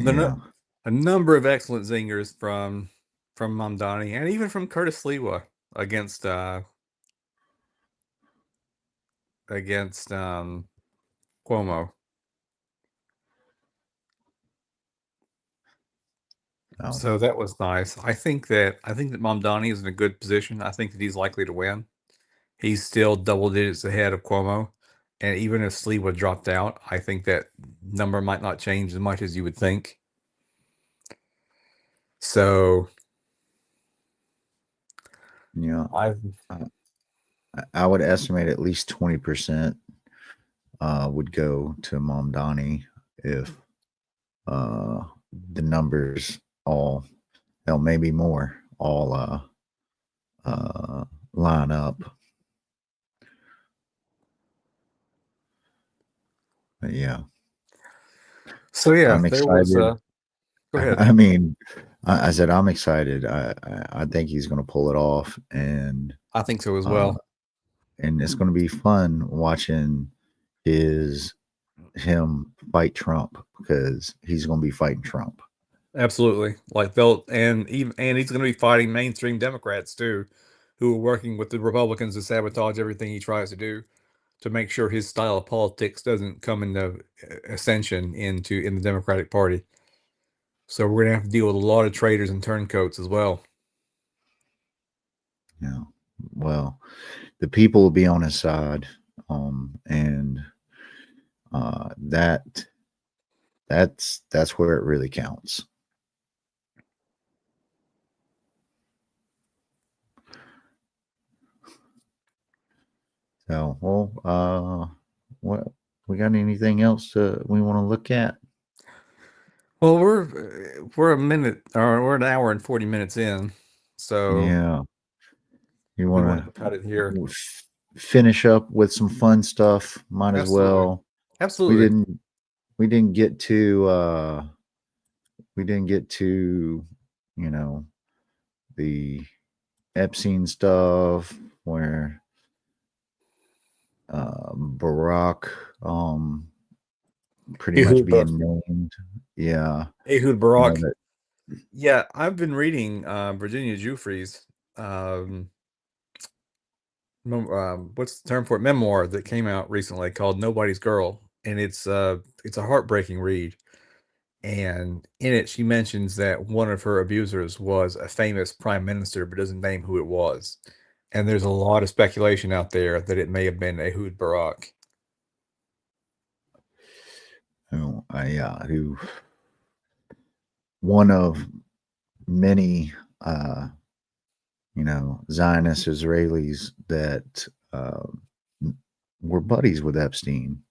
a number of excellent zingers from Mamdani and even from Curtis Sliwa against Cuomo. So that was nice. I think that Mamdani is in a good position. I think that he's likely to win. He's still double digits ahead of Cuomo. And even if Sliwa dropped out, I think that number might not change as much as you would think. So I would estimate at least 20% would go to Mamdani if the numbers maybe more all line up. But yeah. So yeah, I'm excited. Go ahead. I mean, I said I'm excited. I think he's going to pull it off, and I think so as well. and it's going to be fun watching him fight Trump, because he's going to be fighting Trump. Absolutely. Like and he's going to be fighting mainstream Democrats too, who are working with the Republicans to sabotage everything he tries to do, to make sure his style of politics doesn't come into ascension in the Democratic Party. So we're going to have to deal with a lot of traitors and turncoats as well. Yeah. Well, the people will be on his side, and that's where it really counts. So, well, what we got? Anything else we want to look at? Well, we're a minute, or we're an hour and 40 minutes in, so Yeah, you we want want to cut it here. finish up with some fun stuff. Might as well. Absolutely. We didn't get to the Epstein stuff, where Barack pretty much being named. Yeah. Ehud Barak. You know, Yeah, I've been reading Virginia Giuffre's what's the term for it? Memoir that came out recently called Nobody's Girl, and it's a heartbreaking read. And in it, she mentions that one of her abusers was a famous prime minister, but doesn't name who it was. And there's a lot of speculation out there that it may have been Ehud Barak. who one of many Zionist Israelis that were buddies with Epstein.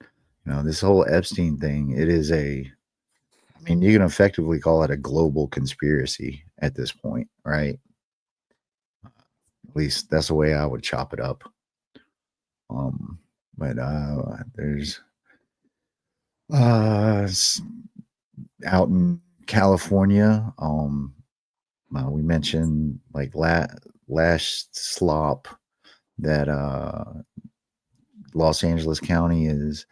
This whole Epstein thing, you can effectively call it a global conspiracy at this point, right? At least that's the way I would chop it up. But there's out in California, we mentioned like last SLOP that Los Angeles County is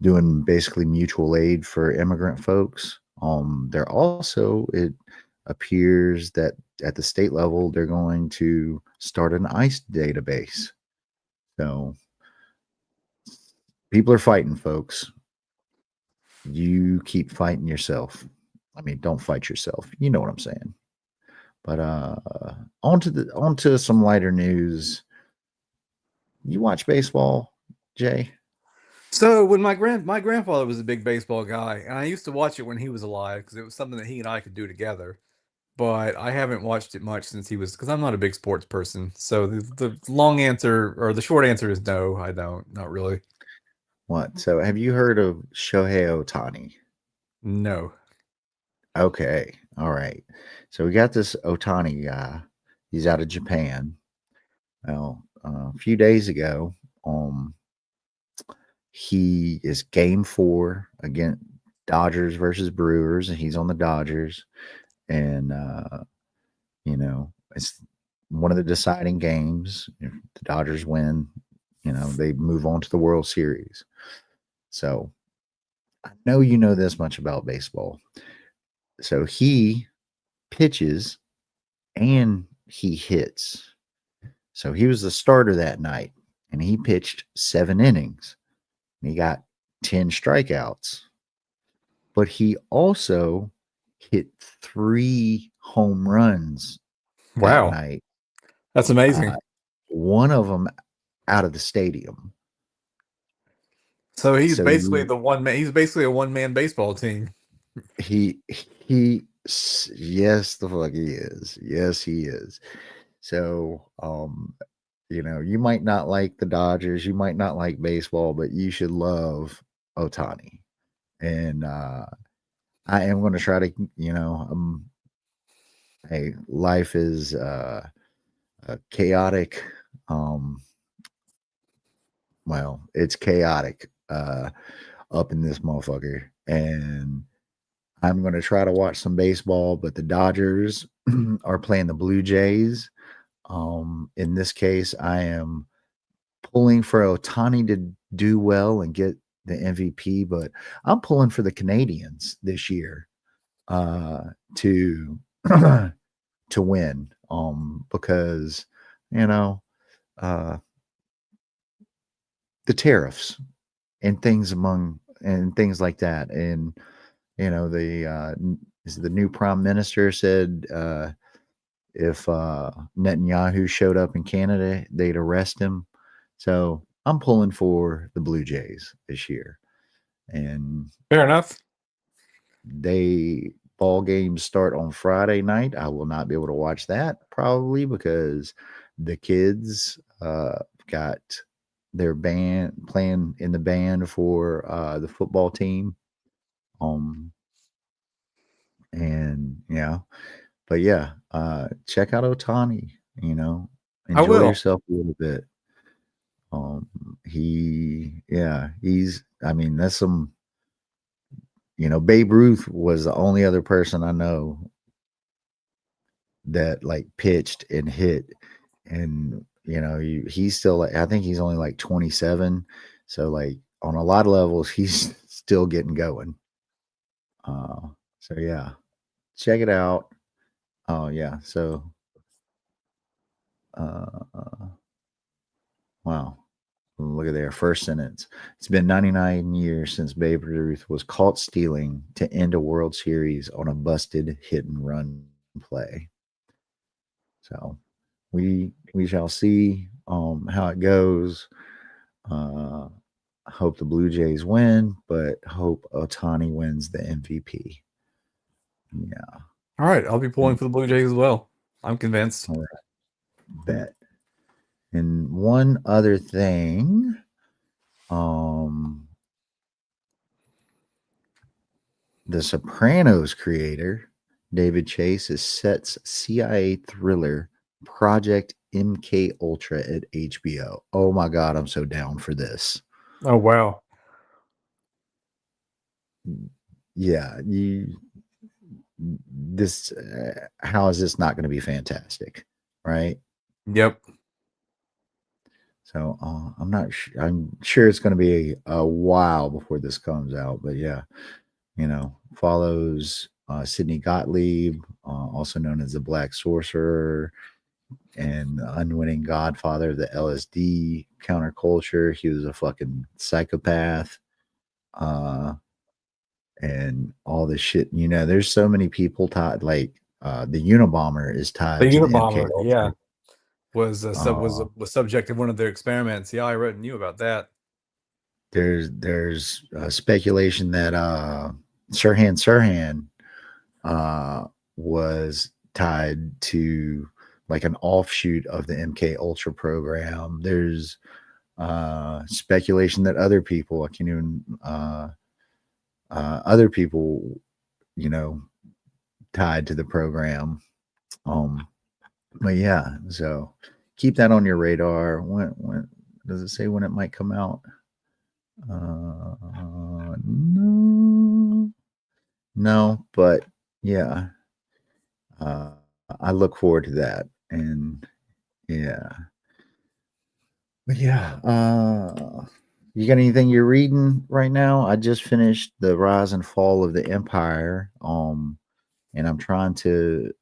doing basically mutual aid for immigrant folks. They're also, it appears that at the state level, they're going to start an ICE database. So people are fighting, folks. You keep fighting yourself. Don't fight yourself. You know what I'm saying. But on to some lighter news. You watch baseball, Jay? So when my grandfather was a big baseball guy, and I used to watch it when he was alive because it was something that he and I could do together. But I haven't watched it much since he was, because I'm not a big sports person. So the long answer, or the short answer, is no, I don't. Not really. What? So have you heard of Shohei Ohtani? No. Okay. All right. So we got this Ohtani guy. He's out of Japan. Well, a few days ago, he is game 4 against Dodgers versus Brewers, and he's on the Dodgers. And, it's one of the deciding games. If the Dodgers win, they move on to the World Series. So I know you know this much about baseball. So he pitches and he hits. So he was the starter that night, and he pitched 7 innings. And he got 10 strikeouts. But he also hit 3 home runs that night. That's amazing. One of them out of the stadium. So he's basically the one man. He's basically a one-man baseball team. Yes, the fuck he is. Yes, he is. So, you might not like the Dodgers, you might not like baseball, but you should love Ohtani. And I am going to try to, hey, life is chaotic. Well, it's chaotic up in this motherfucker. And I'm going to try to watch some baseball, but the Dodgers are playing the Blue Jays. In this case, I am pulling for Ohtani to do well and get the MVP, but I'm pulling for the Canadians this year to to win. Because you know uh, the tariffs and things like that, and the new prime minister said if Netanyahu showed up in Canada, they'd arrest him. So I'm pulling for the Blue Jays this year, and Fair enough. ball games start on Friday night. I will not be able to watch that probably because the kids got their band playing in the band for the football team. And but yeah, check out Ohtani, I enjoy will. yourself a little bit. That's some, Babe Ruth was the only other person I know that like pitched and hit, and he's still like, I think he's only like 27, so like on a lot of levels he's still getting going. So yeah, check it out. Oh yeah, so wow, look at their first sentence. It's been 99 years since Babe Ruth was caught stealing to end a World Series on a busted hit and run play. So we shall see how it goes. I hope the Blue Jays win, but hope Ohtani wins the MVP. Yeah. All right, I'll be pulling for the Blue Jays as well. I'm convinced. All right. Bet. And one other thing, the Sopranos creator, David Chase, is sets CIA thriller Project MK Ultra at HBO. Oh my God, I'm so down for this. Oh, wow. Yeah, how is this not going to be fantastic, right? Yep. So I'm not sure. I'm sure it's going to be a while before this comes out, but yeah, follows Sidney Gottlieb, also known as the Black Sorcerer and the unwitting godfather of the LSD counterculture. He was a fucking psychopath. And all this shit, there's so many people tied, like the Unabomber is tied The to Unabomber, the MK yeah, was subject of one of their experiments. Yeah, I read and knew about that. There's speculation that Sirhan was tied to like an offshoot of the MK Ultra program. There's speculation that other people, I can't even other people, tied to the program. But yeah, so keep that on your radar. When does it say when it might come out? No, but yeah, I look forward to that, and yeah, but yeah, you got anything you're reading right now? I just finished The Rise and Fall of the Empire, and I'm trying to,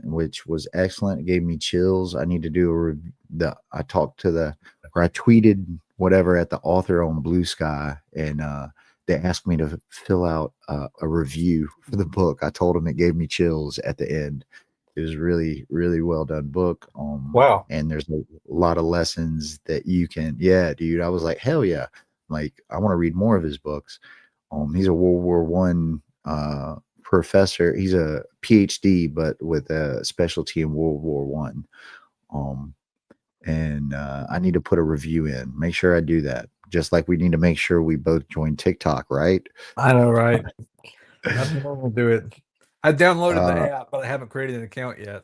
which was excellent. It gave me chills. I need to do I talked to or I tweeted whatever at the author on Blue Sky, and they asked me to fill out a review for the book. I told them it gave me chills at the end. It was really, really well done book. Wow. And there's a lot of lessons that you can, yeah, dude. I was like, hell yeah. Like, I want to read more of his books. He's a World War One professor. He's a PhD, but with a specialty in World War One. And I need to put a review in. Make sure I do that. Just like we need to make sure we both join TikTok, right? I know, right? I'm going to do it. I downloaded the app, but I haven't created an account yet.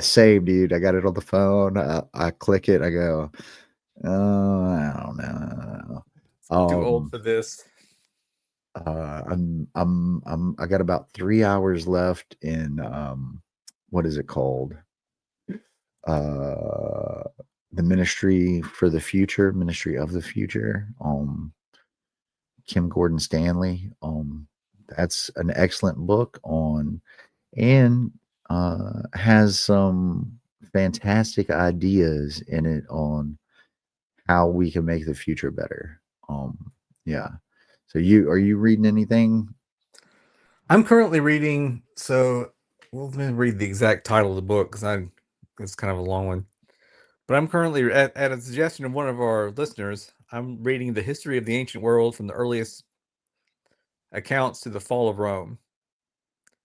Same, dude. I got it on the phone. I click it. I go, oh, I don't know. Too old for this. I got about 3 hours left in what is it called? The Ministry for the Future, Ministry of the Future. Kim Gordon Stanley. That's an excellent book on, and has some fantastic ideas in it on how we can make the future better. Yeah. So are you reading anything? I'm currently reading. So, well, let me read the exact title of the book because it's kind of a long one. But I'm currently at a suggestion of one of our listeners. I'm reading The History of the Ancient World from the Earliest Accounts to the Fall of Rome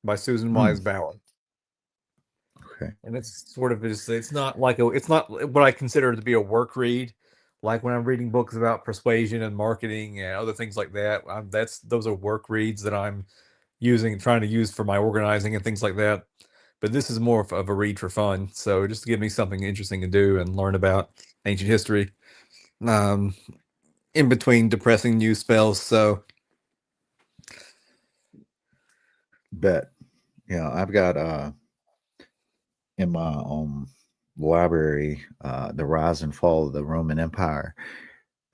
by Susan Wise Bauer. Okay. And it's sort of it's not what I consider to be a work read. Like when I'm reading books about persuasion and marketing and other things like that, those are work reads that I'm trying to use for my organizing and things like that. But this is more of a read for fun. So just to give me something interesting to do and learn about ancient history, in between depressing news spells. So Bet. Yeah, I've got in my library The Rise and Fall of the Roman Empire.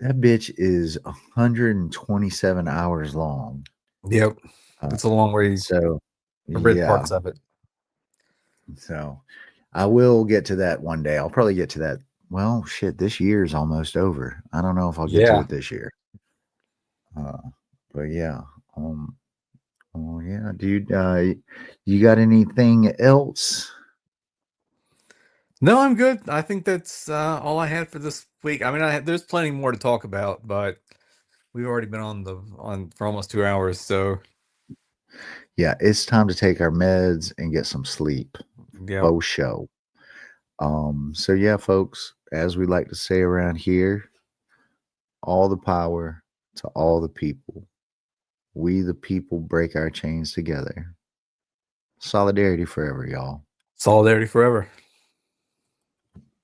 That bitch is 127 hours long. yep, it's a long read. So I read yeah. parts of it. So I will get to that one day. I'll probably get to that. Well, shit, this year's almost over. I don't know if I'll get to it this year. But yeah. Oh yeah, dude. You got anything else? No, I'm good. I think that's all I had for this week. I mean, there's plenty more to talk about, but we've already been on for almost 2 hours. So Yeah, it's time to take our meds and get some sleep. yeah, Faux show. So yeah, folks, as we like to say around here, all the power to all the people. We the people break our chains together. Solidarity forever, y'all. solidarity forever.